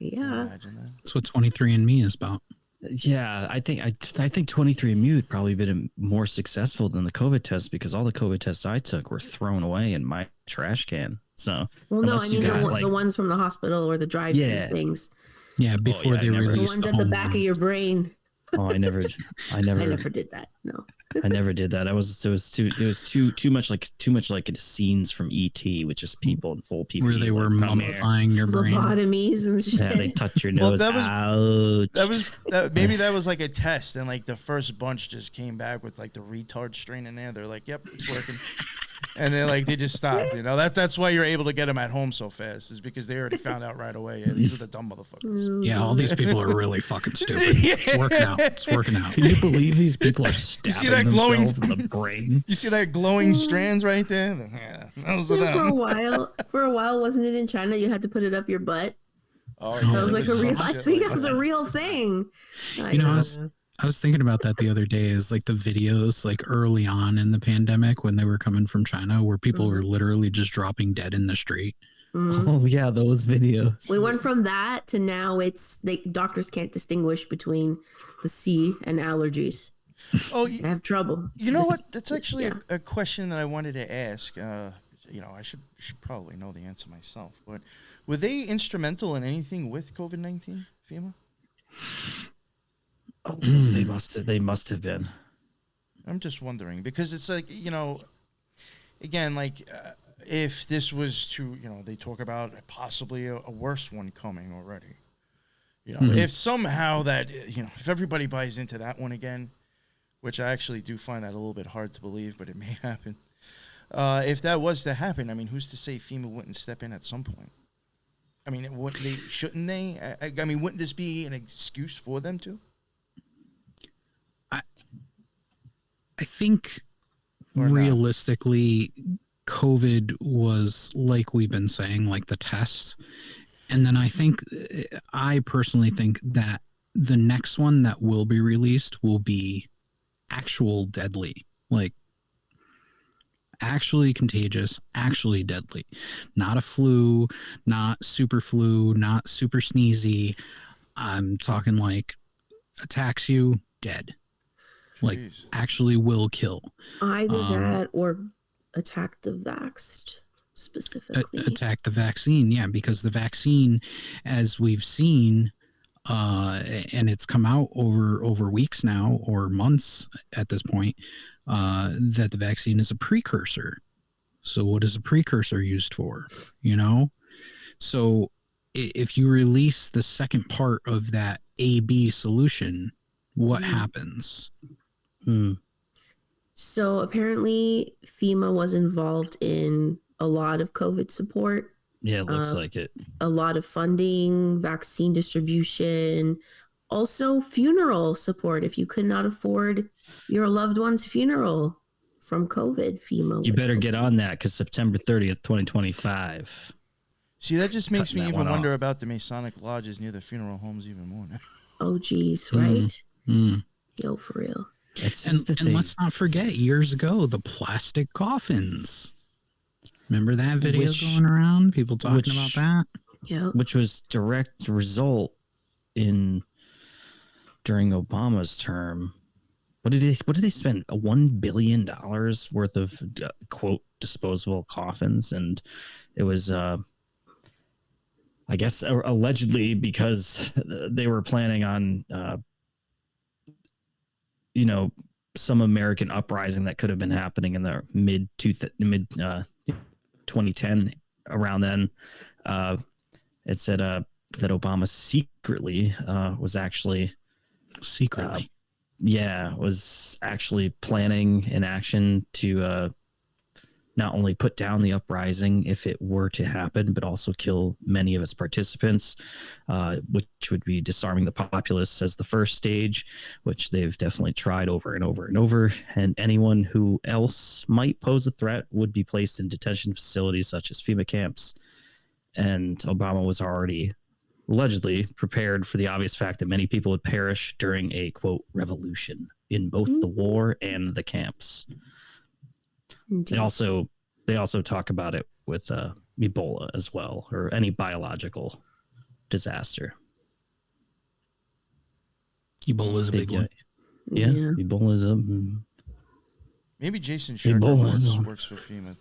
Yeah. Imagine that. That's what 23andMe is about. Yeah, I think 23andMe would probably been more successful than the COVID test, because all the COVID tests I took were thrown away in my trash can. So, well, no, I mean the ones from the hospital or the drive-through things. Yeah, before they released the ones at the back of your brain. Oh, I never I never did that. No. I never did that. It was too much like scenes from E.T. with just people and full people where they were mummifying your brain, lobotomies and shit. Yeah, they touch your nose. Maybe that was like a test, and like the first bunch just came back with like the retard strain in there. They're like, "Yep, it's working," and then like they just stopped. That's why you're able to get them at home so fast, is because they already found out right away. Yeah, these are the dumb motherfuckers. Yeah, all these people are really fucking stupid. It's working out. It's working out. Can you believe these people are stabbing themselves in the brain? You see that glowing strands right there? Yeah, for a while, wasn't it in China? You had to put it up your butt. Oh, yeah, that was like a real. I think it was a real thing. I was thinking about that the other day. Is like the videos like early on in the pandemic when they were coming from China, where people were literally just dropping dead in the street. Mm-hmm. Oh yeah, those videos. We went from that to now doctors can't distinguish between the C and allergies. Oh, I have trouble. You know what? That's actually a question that I wanted to ask. I should probably know the answer myself, but were they instrumental in anything with COVID-19, FEMA? Oh, they must have been. I'm just wondering because it's like, again, like if this was to, they talk about possibly a worse one coming already. If somehow that, if everybody buys into that one again, which I actually do find that a little bit hard to believe, but it may happen. If that was to happen, I mean, who's to say FEMA wouldn't step in at some point? I mean, shouldn't they? I mean, wouldn't this be an excuse for them to? I think Or not? realistically, COVID was, like we've been saying, like the test. And then I personally think that the next one that will be released will be actual deadly, like actually contagious, actually deadly. Not a flu, not super sneezy. I'm talking like attacks you, dead. Like Jeez. actually will kill. Either that or attack the vaxxed specifically. Attack the vaccine, yeah, because the vaccine, as we've seen, and it's come out over weeks now or months at this point, that the vaccine is a precursor. So what is a precursor used for? So if you release the second part of that AB solution, what happens? So apparently FEMA was involved in a lot of COVID support. Yeah, it looks like it. A lot of funding, vaccine distribution, also funeral support. If you could not afford your loved one's funeral from COVID, FEMA. You better get on that because September 30th, 2025. See, that just makes Cutting me that even one wonder off. about the Masonic lodges near the funeral homes even more now. Oh, geez, right? Mm. Yo, for real. It's And, just the and thing. let's not forget, years ago, the plastic coffins. Remember that video going around? People talking about that? Yeah. Which was direct result during Obama's term. What did they spend? $1 billion worth of quote disposable coffins, and it was I guess allegedly because they were planning on some American uprising that could have been happening in the mid 2010, around then. It said that Obama secretly was actually was actually planning an action to not only put down the uprising if it were to happen, but also kill many of its participants, which would be disarming the populace as the first stage, which they've definitely tried over and over and over. And anyone who else might pose a threat would be placed in detention facilities such as FEMA camps. And Obama was already allegedly prepared for the obvious fact that many people would perish during a, quote, revolution in both the war and the camps. Indeed. They also talk about it with Ebola as well, or any biological disaster. Ebola is a big one. Yeah, Ebola is a... Maybe Jason Ebola is Sherman on. works for FEMA.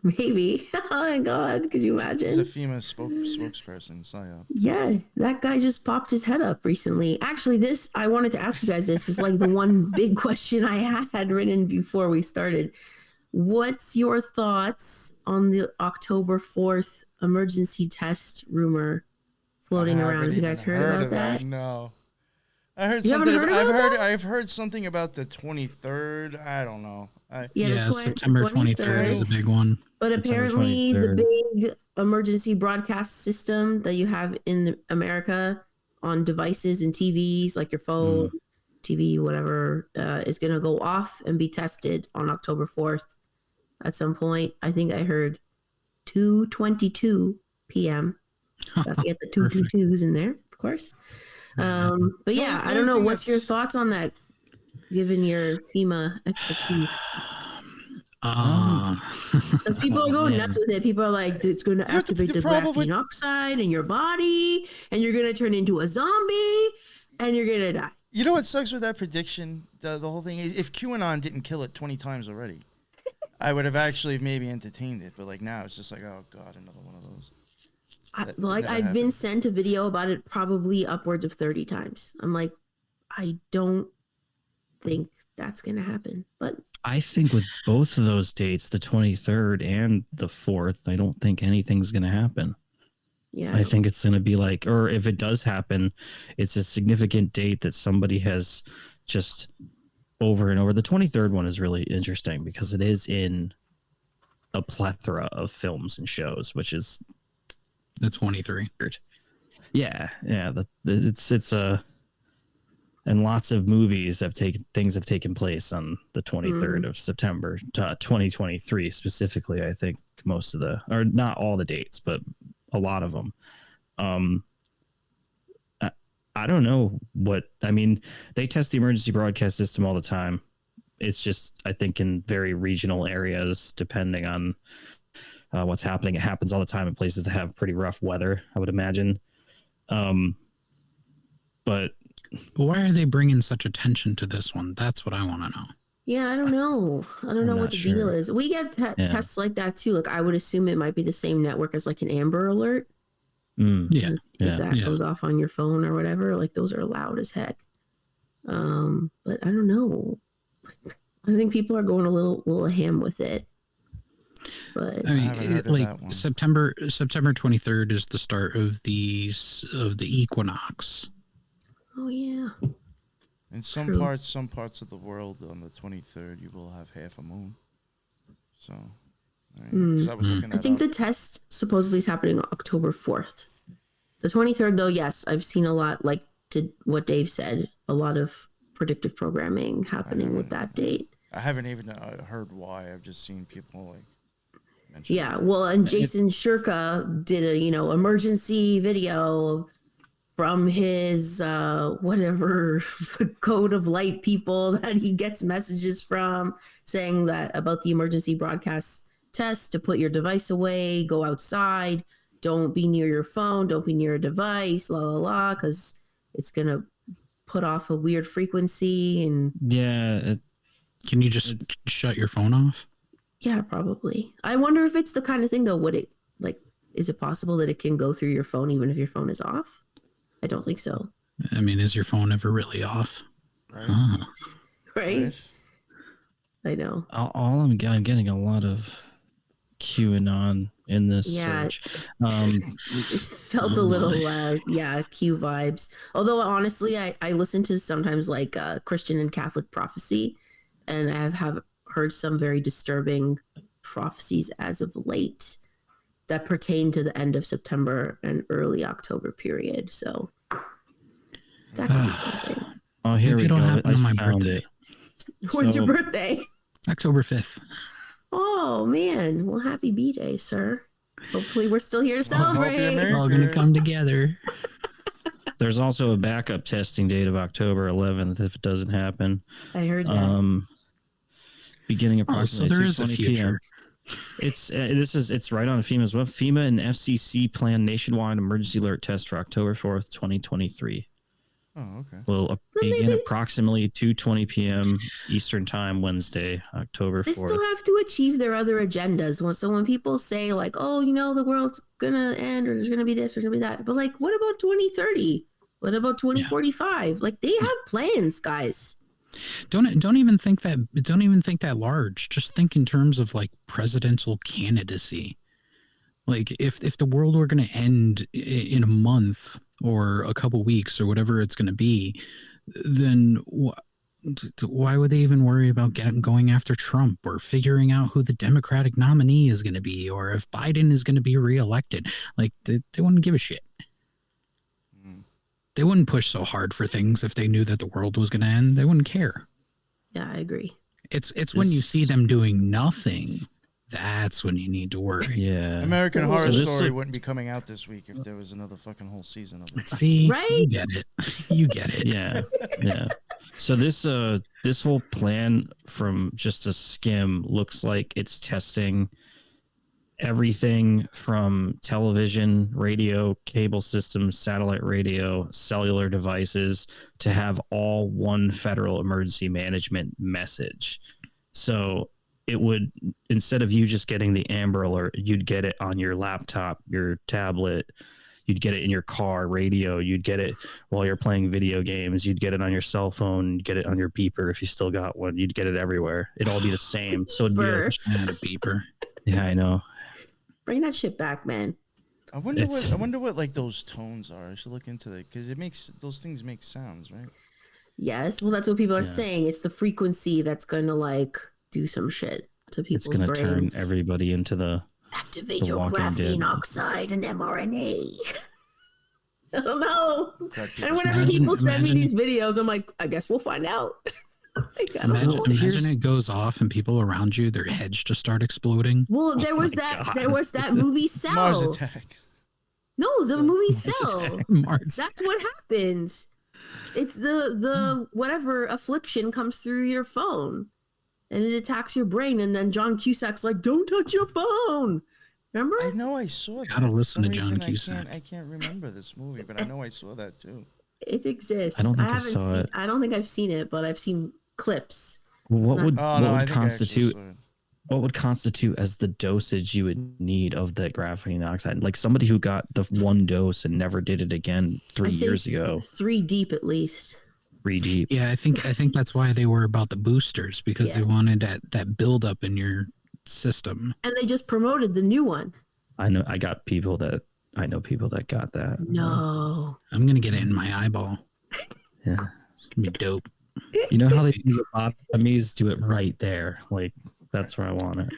Maybe. Oh my God. Could you imagine? He's a FEMA spokesperson. PSYOP. Yeah, that guy just popped his head up recently. Actually, I wanted to ask you guys this. Is like the one big question I had written before we started. What's your thoughts on the October 4th emergency test rumor floating around? Have you guys heard about that? No. I heard You haven't something. heard about that? I've heard something about the 23rd. I don't know. Yeah, September 23rd is a big one. But September apparently 23rd. the big emergency broadcast system that you have in America on devices and TVs, like your phone, TV, whatever, is going to go off and be tested on October 4th at some point. I think I heard 2:22 p.m. Got to get the 222s in there, of course. But yeah, I don't know. What's your thoughts on that, given your FEMA expertise? Because people are going nuts with it. People are like, it's going to activate the graphene oxide in your body, and you're going to turn into a zombie, and you're going to die. You know what sucks with that prediction? The whole thing is if QAnon didn't kill it 20 times already. I would have actually maybe entertained it, but like now it's just like, oh god, another one of those. Like never I've been happened. sent a video about it probably upwards of 30 times. I'm like, I don't think that's gonna happen. But I think with both of those dates, the 23rd and the 4th, I don't think anything's going to happen. yeah, I think it's going to be like, or if it does happen, it's a significant date that somebody has just over and over. The 23rd one is really interesting because it is in a plethora of films and shows, which is The 23. yeah. It's a and lots of movies have taken place on the 23rd of September, 2023 specifically. I think most of or not all the dates, but a lot of them. I don't know what I mean. They test the emergency broadcast system all the time. It's just, I think, in very regional areas, depending on what's happening. It happens all the time in places that have pretty rough weather, I would imagine. But why are they bringing such attention to this one? That's what I want to know. yeah, I don't know. I don't I'm know not what the deal sure. is. We get tests like that too. Like I would assume it might be the same network as like an Amber Alert. Yeah. If that Yeah. goes off on your phone or whatever, like those are loud as heck. But I don't know. I think people are going a little ham with it. But I haven't heard of that like one. September 23rd is the start of the equinox. oh yeah, In some True. parts of the world, on the 23rd, you will have half a moon. So, I mean, 'cause I was looking I that think up. the test supposedly is happening October 4th. The 23rd, though, yes, I've seen a lot, like to what Dave said, a lot of predictive programming happening with that date. I haven't even heard why. I've just seen people like mention. Yeah, well, and Jason Shirka did a emergency video from his whatever code of light people that he gets messages from saying that about the emergency broadcast test to put your device away, go outside, don't be near your phone, don't be near a device, la la la, because it's gonna put off a weird frequency. And yeah, Can you just shut your phone off? yeah, probably. I wonder if it's the kind of thing though. Would it is it possible that it can go through your phone even if your phone is off? I don't think so. I mean, is your phone ever really off? Right? Ah. Right? Right? I know. all I'm getting a lot of QAnon in this Yeah. search. It felt a little Q vibes. Although honestly, I listen to sometimes like Christian and Catholic prophecy, and I have heard some very disturbing prophecies as of late that pertain to the end of September and early October period. So that could be something. Oh, here Maybe we it'll go. happen I on my found birthday. it. When's your So- birthday? October 5th. Oh man! Well, happy B-Day, sir. Hopefully, we're still here to Well, hope you're celebrate. merry. It's all going to come together. There's also a backup testing date of October 11th if it doesn't happen. I heard that. Beginning Oh, so approximately there is a 2:20 future. p.m. It's right on FEMA's web. FEMA and FCC plan nationwide emergency alert test for October 4th, 2023. Oh, okay. Will begin approximately 2:20 p.m. Eastern Time, Wednesday, October 4th. They still have to achieve their other agendas. So when people say like, "Oh, the world's gonna end, or there's gonna be this, or there's gonna be that," but like, what about 2030? What about 2045? Like, they have plans, guys. Don't even think that large. Just think in terms of like presidential candidacy. Like if the world were going to end in a month or a couple weeks or whatever it's going to be, then why would they even worry about going after Trump or figuring out who the Democratic nominee is going to be or if Biden is going to be reelected? Like they wouldn't give a shit. They wouldn't push so hard for things if they knew that the world was going to end. They wouldn't care. Yeah, I agree. It's when you see them doing nothing, that's when you need to worry. Yeah. American So Horror this Story will- wouldn't be coming out this week if there was another fucking whole season of it. See, Right? you get it. You get it. Yeah. Yeah. So this whole plan from just a skim looks like it's testing everything from television, radio, cable systems, satellite radio, cellular devices to have all one federal emergency management message. So it would, instead of you just getting the Amber Alert, you'd get it on your laptop, your tablet, you'd get it in your car radio, you'd get it while you're playing video games, you'd get it on your cell phone, you'd get it on your beeper if you still got one, you'd get it everywhere. It'd all be the same. So it'd be like, Not a beeper. yeah, I know. Bring that shit back, man. I wonder what like those tones are. I should look into that because those things make sounds, right? Yes, well, that's what people are saying. It's the frequency that's going to like do some shit to people's It's going to turn brains. everybody into the Activate your Walking graphene Dead. oxide and mRNA. I don't know. And whenever Imagine- people send me imagine- these videos, I'm like, I guess we'll find out. Like, I don't Imagine, know. imagine it goes off and people around you, their heads just start exploding. Well, there was that movie Mars Cell. attacks. No, the movie Cell. Mars. That's what happens. It's the whatever affliction comes through your phone, and it attacks your brain. And then John Cusack's like, "Don't touch your phone." Remember? I know I saw that. Gotta For listen some to John reason, Cusack. I can't remember this movie, but I know I saw that too. It exists. I don't think I haven't saw seen. it. I don't think I've seen it, but I've seen clips. what would Oh what no, I would think I actually constitute saw it. what would constitute as the dosage you would need of that graphene oxide? Like somebody who got the one dose and never did it again 3 I'd say years ago, 3 deep at least. 3 deep. Yeah, I think that's why they were about the boosters, because they Yeah. wanted that build up in your system. And they just promoted the new one. I know people that got that. No. I'm gonna get it in my eyeball. Yeah. It's gonna be dope. You know how they do the lobotomies? Do it right there. Like that's where I want it.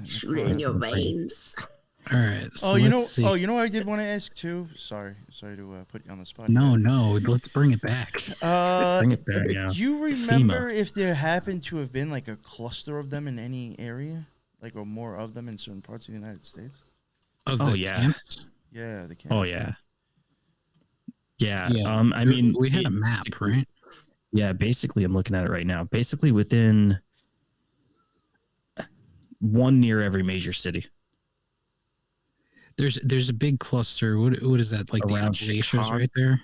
Shoot it in your veins. All right. So Oh, you know. let's see. Oh, you know. What I did want to ask too. Sorry to put you on the spot. No, let's bring it back. Bring it back, yeah. Do you remember if there happened to have been like a cluster of them in any area, like or more of them in certain parts of the United States? Of Oh, the yeah. camps? Yeah, the camp. Oh yeah. Yeah. Yeah. I mean, we had a map, right? Yeah, basically, I'm looking at it right now. Basically, within one near every major city. There's a big cluster. What is that? Like the Around Appalachians Chicago. right there?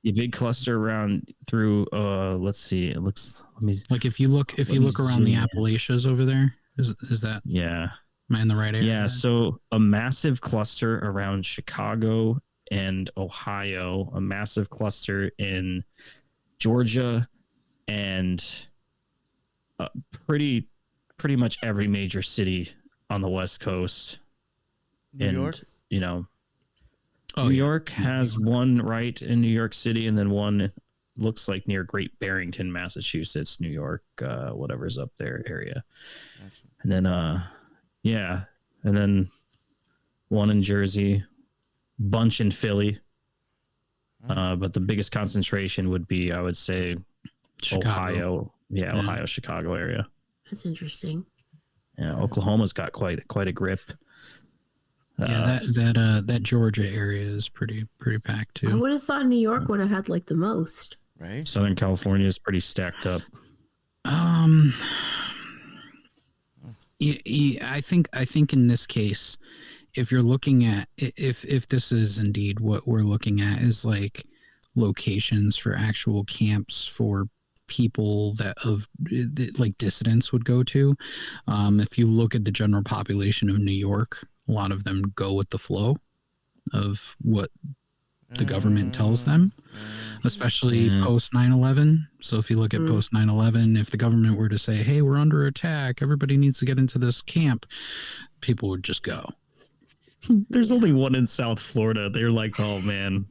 A big cluster around through. Let's see. It looks. Let me. Like if you look around the zoom in. Appalachians over there, is that, Yeah. am I in the right area? Yeah. So a massive cluster around Chicago and Ohio. A massive cluster in Georgia, and pretty much every major city on the West Coast. New York. You know, Oh, New yeah. York has one right in New York City, and then one looks like near Great Barrington, Massachusetts, New York, whatever's up there area. And then, yeah, and then one in Jersey, bunch in Philly. But the biggest concentration would be, I would say, Chicago. Ohio. Yeah, Yeah. Ohio, Chicago area. That's interesting. Yeah, Oklahoma's got quite a grip. Yeah, that Georgia area is pretty packed I too. would have thought New York would have had like the most. Right. Southern California is pretty stacked up. I think in this case, if you're looking at if this is indeed what we're looking at, is like locations for actual camps for people that like dissidents would go to. If you look at the general population of New York, a lot of them go with the flow of what the government tells them, especially post 9/11. So if you look at post 9/11, if the government were to say, hey, we're under attack, everybody needs to get into this camp, people would just go. There's only one in South Florida. They're like, oh man,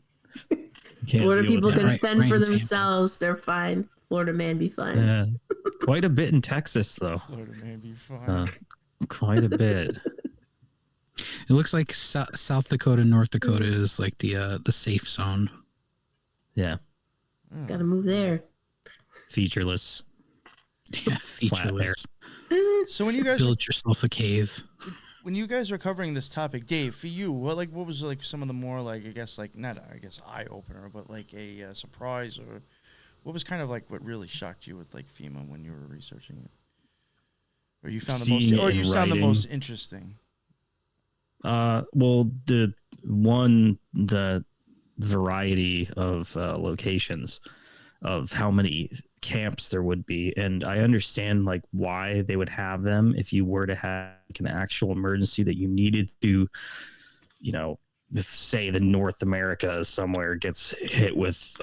can't Florida deal with people that. can Right- fend right for in Tampa. themselves. They're fine. Florida man be fine. Yeah, quite a bit in Texas though. Florida may be fine. Quite a bit. It looks like South Dakota, North Dakota is like the safe zone. Yeah, Gotta move there. featureless. Yeah, featureless. So when you guys Build yourself a cave. were covering this topic, Dave, for you, what was like some of the more like not eye opener, but like a surprise, or what was kind of like what really shocked you with like FEMA when you were researching it, or you found Seeing it in the writing. most interesting? Well, the variety of locations. of how many camps there would be. And I understand like why they would have them if you were to have like, an actual emergency that you needed to, you know, if say the North America somewhere gets hit with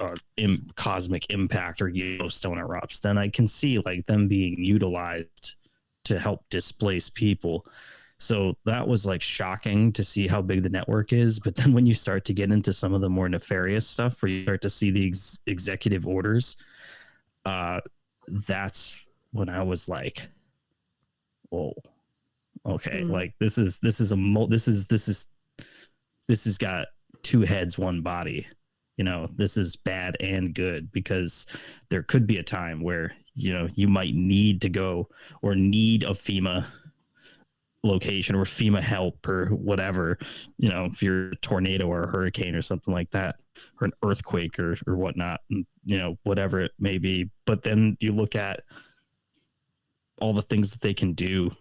cosmic impact or Yellowstone erupts, then I can see like them being utilized to help displace people. So that was like shocking to see how big the network is. But then when you start to get into some of the more nefarious stuff where you start to see the executive orders, that's when I was like, whoa, okay. Like this has got two heads, one body. You know, this is bad and good, because there could be a time where, you know, you might need to go or need a FEMA location or FEMA help or whatever, you know, if you're a tornado or a hurricane or something like that, or an earthquake or whatnot, you know, whatever it may be. But then you look at all the things that they can do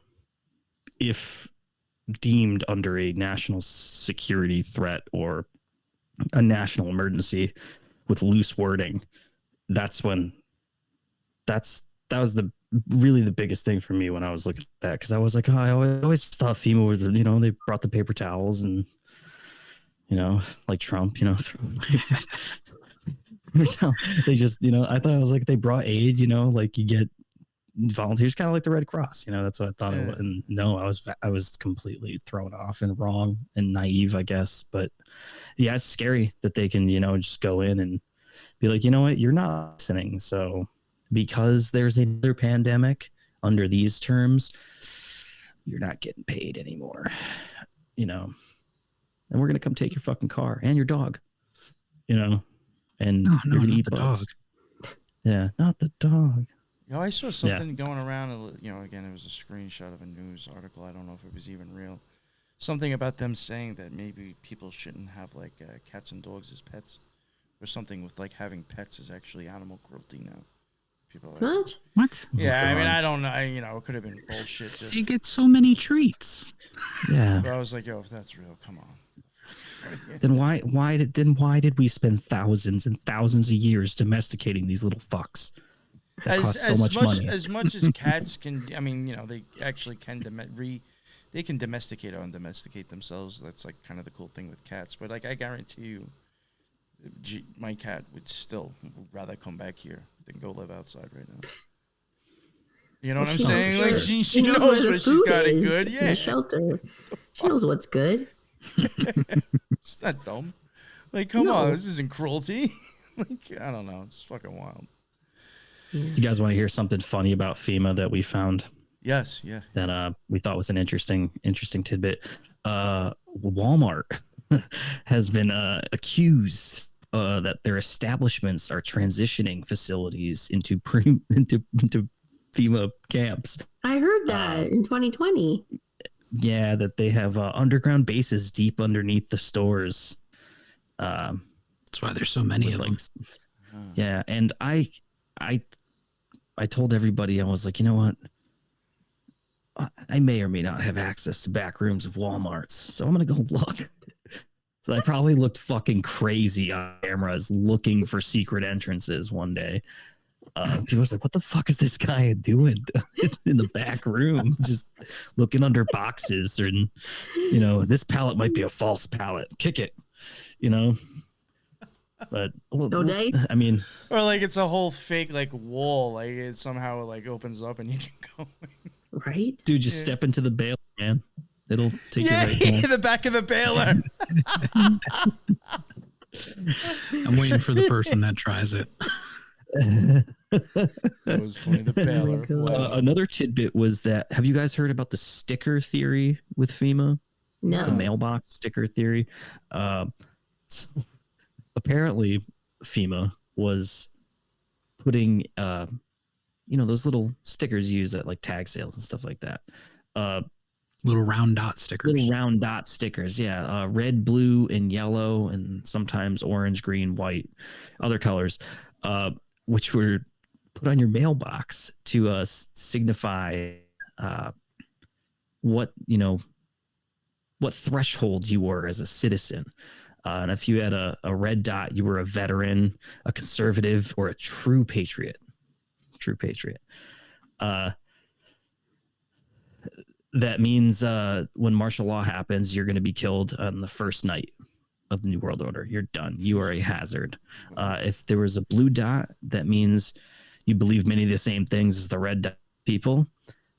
if deemed under a national security threat or a national emergency with loose wording. That was really the biggest thing for me when I was looking at that, because I was like, oh, I always thought FEMA was, you know, they brought the paper towels and, you know, like Trump, you know, they just, you know, I thought it was like they brought aid, you know, like you get volunteers, kind of like the Red Cross, you know, that's what I thought it was. And no, I was completely thrown off and wrong and naive, I guess. But yeah, it's scary that they can, you know, just go in and be like, you know what, you're not listening. So because there's another pandemic under these terms, you're not getting paid anymore, you know, and we're going to come take your fucking car and your dog, you know, and you're going to eat bugs. Yeah, not the dog. You know, I saw something going around, you know, again, it was a screenshot of a news article. I don't know if it was even real. Something about them saying that maybe people shouldn't have, like, cats and dogs as pets. Or something with, like, having pets is actually animal cruelty now. People are like, What? Yeah, I mean, I don't know. You know, it could have been bullshit. They get so many treats. Yeah. But I was like, yo, if that's real, come on. Then why did we spend thousands and thousands of years domesticating these little fucks? That costs so much money. As much as cats can, I mean, you know, they actually can they can domesticate or undomesticate themselves. That's like kind of the cool thing with cats. But like, I guarantee you, my cat would still rather come back here than go live outside right now. You know what I'm saying? Like she knows what she's got it good. Yeah, the shelter. She knows what's good. It's not dumb. Like, come on, this isn't cruelty. Like, I don't know. It's fucking wild. You guys want to hear something funny about FEMA that we found? Yes, yeah. That we thought was an interesting tidbit. Walmart has been accused that their establishments are transitioning facilities into FEMA camps. I heard that in 2020. Yeah, that they have underground bases deep underneath the stores. That's why there's so many of them. Yeah, and I told everybody, I was like, you know what? I may or may not have access to back rooms of Walmarts, so I'm gonna go look. So I probably looked fucking crazy on cameras looking for secret entrances one day. People was like, what the fuck is this guy doing in the back room? Just looking under boxes, and you know, this pallet might be a false pallet. Kick it, you know. But I mean, or like it's a whole fake like wall, like it somehow like opens up and you can go in. Right, dude, just step into the baler, man. It'll take you right home. The back of the baler. I'm waiting for the person that tries it. That was funny. The baler. Another tidbit was that, have you guys heard about the sticker theory with FEMA? No. The mailbox sticker theory. Apparently, FEMA was putting, you know, those little stickers used at like tag sales and stuff like that. Little round dot stickers. Yeah. Red, blue, and yellow, and sometimes orange, green, white, other colors, which were put on your mailbox to signify what threshold you were as a citizen. And if you had a red dot, you were a veteran, a conservative, or a true patriot. True patriot. That means when martial law happens, you're going to be killed on the first night of the New World Order. You're done. You are a hazard. If there was a blue dot, that means you believe many of the same things as the red dot people.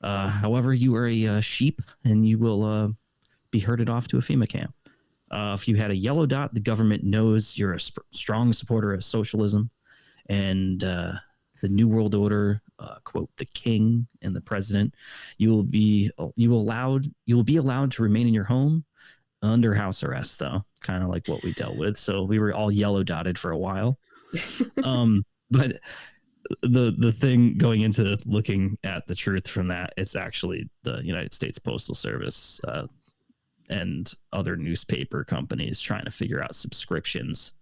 However, you are a sheep and you will be herded off to a FEMA camp. If you had a yellow dot, the government knows you're a strong supporter of socialism and the New World Order, quote, the king and the president. You will be allowed to remain in your home under house arrest, though, kind of like what we dealt with. So we were all yellow dotted for a while. But the thing going into looking at the truth from that, it's actually the United States Postal Service and other newspaper companies trying to figure out subscriptions.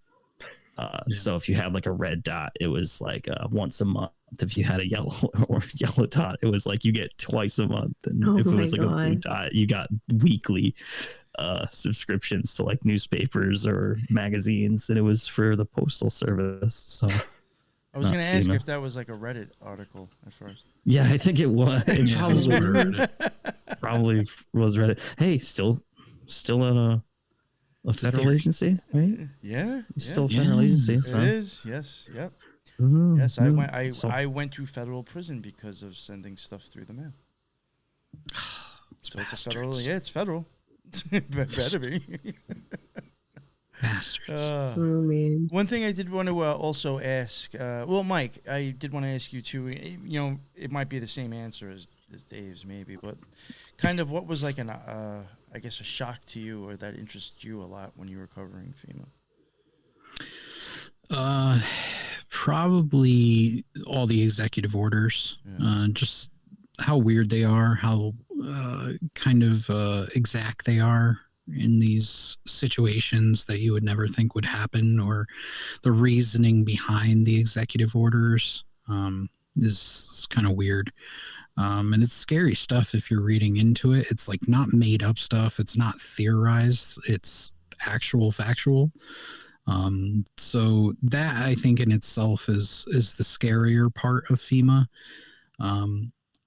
So if you had like a red dot, it was like once a month. If you had a yellow dot, it was like you get twice a month. And if it was like a blue dot, you got weekly subscriptions to like newspapers or magazines, and it was for the Postal Service. So I was going to ask if that was like a Reddit article at first. Yeah, I think it was. It probably was Reddit. Hey, still a federal agency, right? Yeah, still a federal agency. So. It is. Yes. Yep. Yes, I went to federal prison because of sending stuff through the mail. So it's a federal. Yeah, it's federal. It better be. Bastards. Oh, man. One thing I did want to also ask, Mike, I did want to ask you too. You know, it might be the same answer as Dave's, maybe, but kind of what was like I guess a shock to you or that interests you a lot when you were covering FEMA? Probably all the executive orders. Yeah. Just how weird they are, how kind of exact they are in these situations that you would never think would happen, or the reasoning behind the executive orders is kind of weird. And it's scary stuff if you're reading into it. It's like not made up stuff. It's not theorized. It's actual factual. So that I think in itself is the scarier part of FEMA.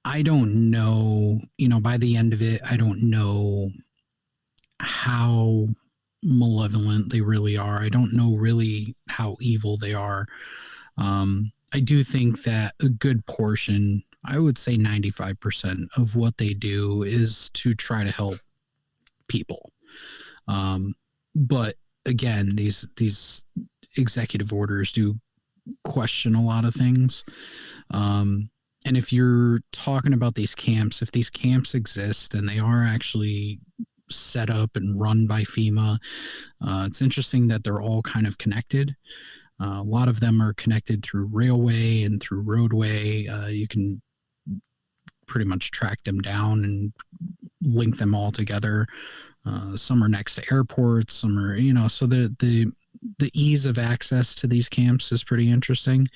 I don't know, by the end of it, I don't know how malevolent they really are. I don't know really how evil they are. I do think that a good portion, I would say 95% of what they do is to try to help people. But again, these executive orders do question a lot of things. And if you're talking about these camps, if these camps exist and they are actually set up and run by FEMA, it's interesting that they're all kind of connected. A lot of them are connected through railway and through roadway. You can pretty much track them down and link them all together. Some are next to airports, some are, so the ease of access to these camps is pretty interesting.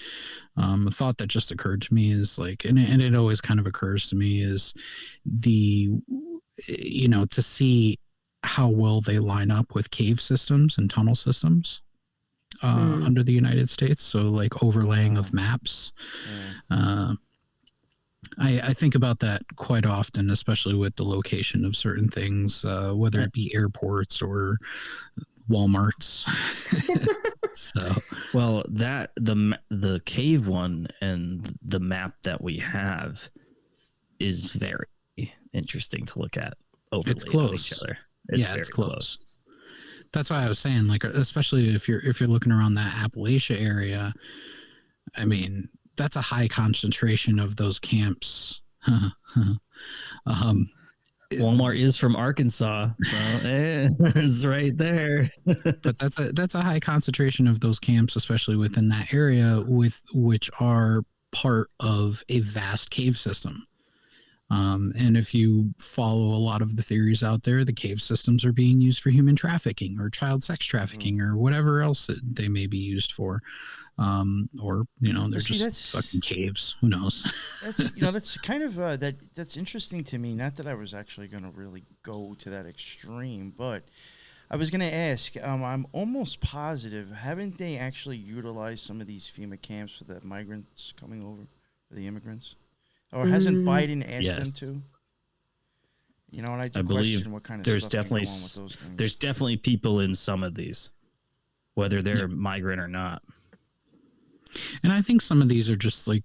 A thought that just occurred to me is like, and it always kind of occurs to me, is to see how well they line up with cave systems and tunnel systems under the United States. So like overlaying of maps. I think about that quite often, especially with the location of certain things, whether it be airports or Walmarts. So, well, that the cave one and the map that we have is very interesting to look at. It's close. Each other. It's close. That's why I was saying, like, especially if you're looking around that Appalachia area, I mean, that's a high concentration of those camps. Walmart is from Arkansas, so it's right there. But that's a high concentration of those camps, especially within that area, which are part of a vast cave system. And if you follow a lot of the theories out there, the cave systems are being used for human trafficking or child sex trafficking or whatever else they may be used for. Or, they're just fucking caves. Who knows? That's kind of, that's interesting to me. Not that I was actually going to really go to that extreme, but I was gonna ask. I'm almost positive. Haven't they actually utilized some of these FEMA camps for the migrants coming over, for the immigrants, or hasn't Biden asked them to? You know, and I do believe question what kind of there's stuff can go definitely on with those things. there's definitely people in some of these, whether they're migrant or not. And I think some of these are just like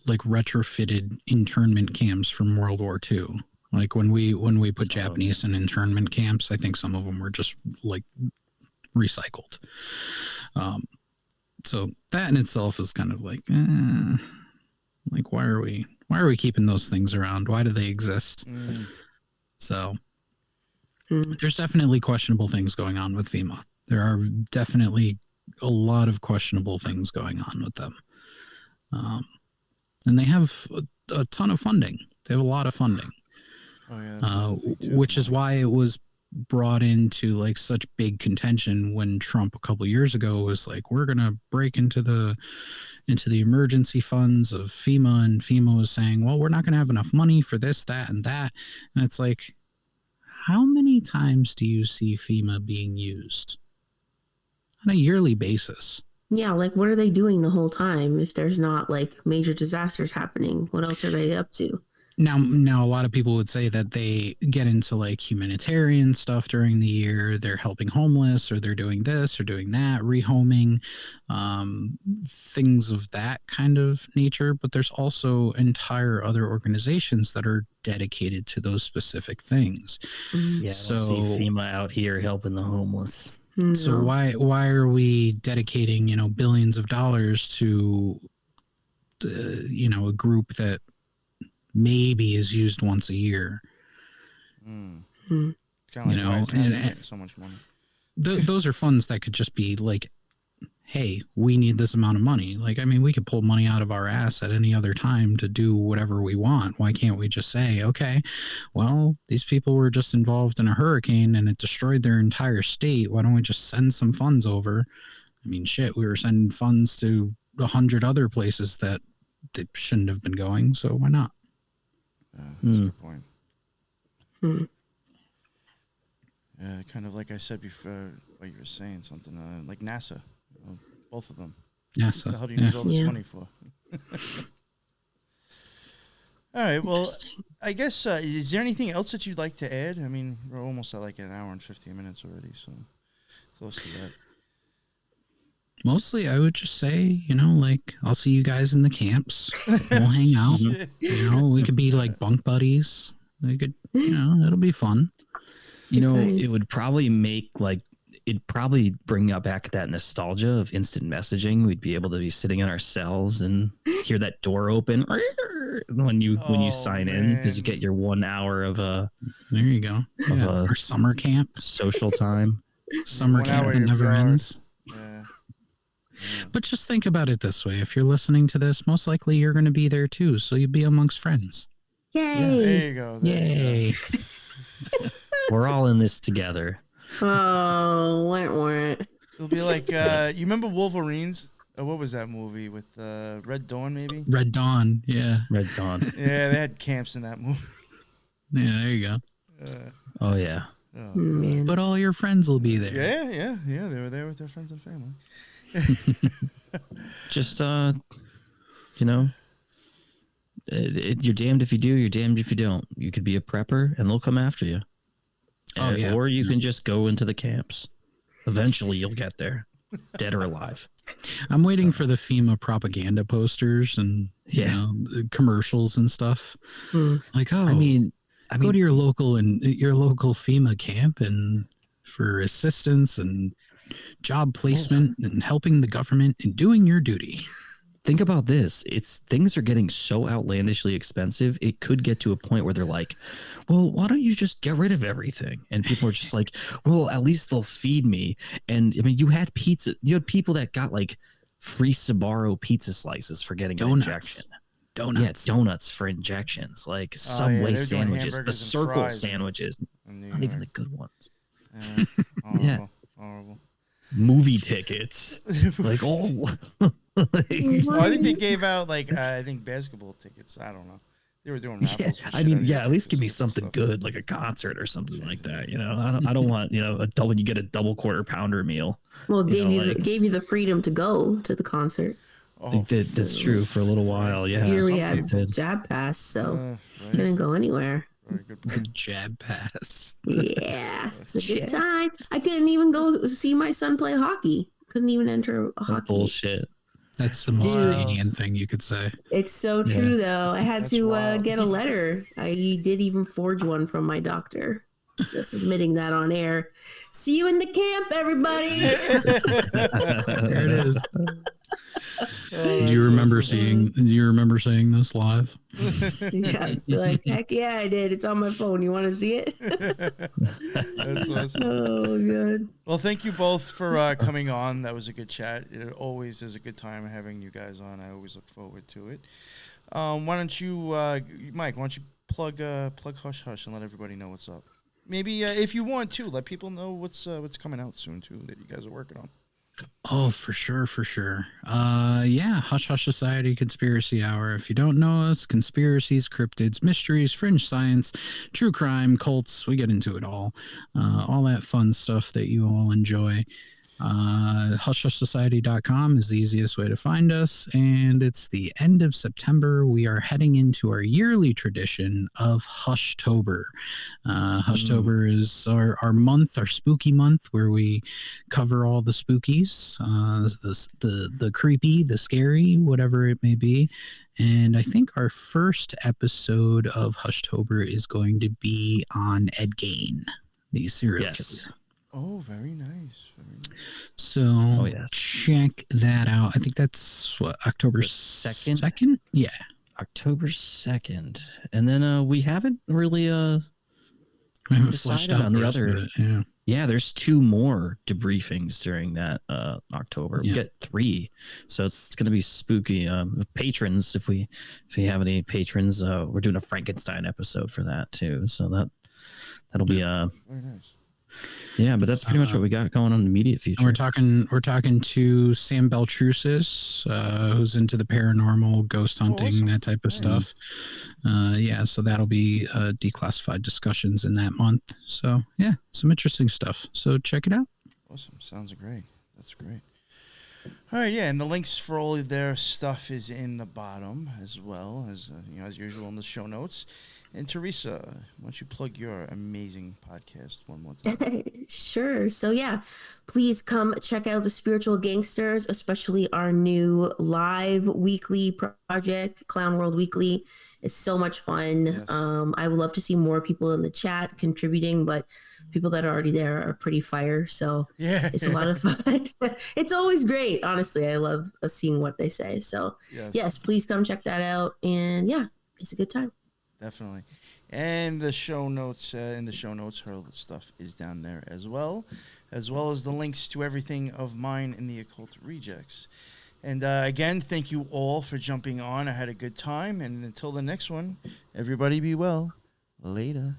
retrofitted internment camps from World War II. Like when we put Japanese in internment camps, I think some of them were just like recycled. So that in itself is kind of like why are we keeping those things around? Why do they exist? So there's definitely questionable things going on with FEMA. There are definitely a lot of questionable things going on with them. And they have a ton of funding. They have a lot of funding. Oh, yeah, that's another thing, too. Which is why it was brought into like such big contention when Trump a couple years ago was like, we're gonna break into the emergency funds of FEMA, and FEMA was saying, well, we're not gonna have enough money for this, that, and that. And it's like, how many times do you see FEMA being used on a yearly basis? Yeah, like what are they doing the whole time if there's not like major disasters happening? What else are they up to? Now, a lot of people would say that they get into like humanitarian stuff during the year. They're helping homeless, or they're doing this or doing that, rehoming, things of that kind of nature. But there's also entire other organizations that are dedicated to those specific things. Yeah, I don't see FEMA out here helping the homeless. No. So why are we dedicating billions of dollars to a group that maybe is used once a year? Kind of like why it's getting so much money. Those are funds that could just be like, hey, we need this amount of money. Like, I mean, we could pull money out of our ass at any other time to do whatever we want. Why can't we just say, okay, well, these people were just involved in a hurricane and it destroyed their entire state. Why don't we just send some funds over? I mean, shit, we were sending funds to 100 other places that they shouldn't have been going. So why not? That's a good point. Yeah, kind of like I said before, what you were saying, something like NASA. Both of them. NASA. What the hell do you need all this money for? All right. Well, I guess, is there anything else that you'd like to add? I mean, we're almost at like an hour and 15 minutes already, so close to that. Mostly, I would just say, like, I'll see you guys in the camps. We'll hang out. We could be like bunk buddies. We could, it'll be fun. It would probably it'd probably bring up back that nostalgia of instant messaging. We'd be able to be sitting in our cells and hear that door open when you sign in, because you get your 1 hour of there you go, of our summer camp social time. Summer camp that never ends. Yeah. But just think about it this way: if you're listening to this, most likely you're going to be there too, so you'll be amongst friends. Yay! Yeah, there you go. Yay! We're all in this together. Oh, what? It'll be like, you remember Wolverines? What was that movie with Red Dawn, maybe? Red Dawn, yeah. Red Dawn. Yeah, they had camps in that movie. Yeah, there you go. Oh, yeah. Oh, Man. But all your friends will be there. Yeah. They were there with their friends and family. Just, you're damned if you do, you're damned if you don't. You could be a prepper and they'll come after you. Or you can just go into the camps. Eventually you'll get there, dead or alive. I'm waiting for the FEMA propaganda posters and commercials and stuff. Like, I mean, go to your local FEMA camp and for assistance and job placement and helping the government and doing your duty. Think about this. Things are getting so outlandishly expensive. It could get to a point where they're like, well, why don't you just get rid of everything? And people are just like, well, at least they'll feed me. And I mean, you had people that got like free Sbarro pizza slices for getting an injection. Donuts. Yeah, donuts for injections. Like Subway sandwiches, the Circle sandwiches. Not even the good ones. Horrible. Movie tickets. Like, I think they gave out I think basketball tickets. I don't know. You were doing Yeah, raffles. For I shit mean, out of yeah, your at least give me tickets something and stuff. good, like a concert or something like that. I don't want a double. You get a double quarter pounder meal. Well, gave you Like gave you the freedom to go to the concert. Oh, that's true for a little while. Yeah, Here we some had people. Jab Pass, so right. couldn't go anywhere. Very good The point. jab pass. Yeah, it's a good time. I couldn't even go see my son play hockey. Couldn't even enter a that's hockey. bullshit. That's the most Dude. Canadian thing you could say. It's so Yeah. true, though. I had That's to wild. get a letter. I did even forge one from my doctor, just admitting that on air. See you in the camp, everybody. There it is. Oh, Do you that's remember awesome. seeing? Do you remember seeing this live? Yeah, like heck yeah, I did. It's on my phone. You want to see it? That's awesome. Oh, good. Well, thank you both for coming on. That was a good chat. It always is a good time having you guys on. I always look forward to it. Why don't you, Mike? Why don't you plug Hush Hush and let everybody know what's up? Maybe if you want to, let people know what's coming out soon too that you guys are working on. Oh, for sure, for sure. Yeah, Hush Hush Society Conspiracy Hour. If you don't know us, conspiracies, cryptids, mysteries, fringe science, true crime, cults, we get into it all. All that fun stuff that you all enjoy. HushHushSociety.com is the easiest way to find us, and it's the end of September. We are heading into our yearly tradition of Hushtober. Hushtober is our month, our spooky month, where we cover all the spookies, the creepy, the scary, whatever it may be. And I think our first episode of Hushtober is going to be on Ed Gein, the serial killer. Oh, very nice. Very nice. So yes. check that out. I think that's what, October 2nd? Yeah. October 2nd. And then we haven't really We haven't decided fleshed out on the the rest other. of it. Yeah. Yeah, there's 2 more debriefings during that October. Yeah. We get 3, so it's going to be spooky. Patrons, if you have any patrons, we're doing a Frankenstein episode for that too. So that'll be Very nice. yeah. But that's pretty much what we got going on in the immediate future. And we're talking to Sam Beltrusis, who's into the paranormal, ghost hunting, awesome. that type of stuff. Yeah, so that'll be declassified discussions in that month. So yeah, some interesting stuff. So check it out. Awesome. Sounds great. That's great. All right, yeah, and the links for all of their stuff is in the bottom as well as as usual in the show notes. And Teresa, why don't you plug your amazing podcast one more time? Sure. So yeah, please come check out the Spiritual Gangsters, especially our new live weekly project, Clown World Weekly. It's so much fun. Yes. I would love to see more people in the chat contributing, but people that are already there are pretty fire. So Yeah, it's a lot of fun. It's always great. Honestly, I love seeing what they say. So yes, please come check that out. And yeah, it's a good time. Definitely. And the show notes, her stuff is down there as well as the links to everything of mine in the Occult Rejects. And again, thank you all for jumping on. I had a good time. And until the next one, everybody be well. Later.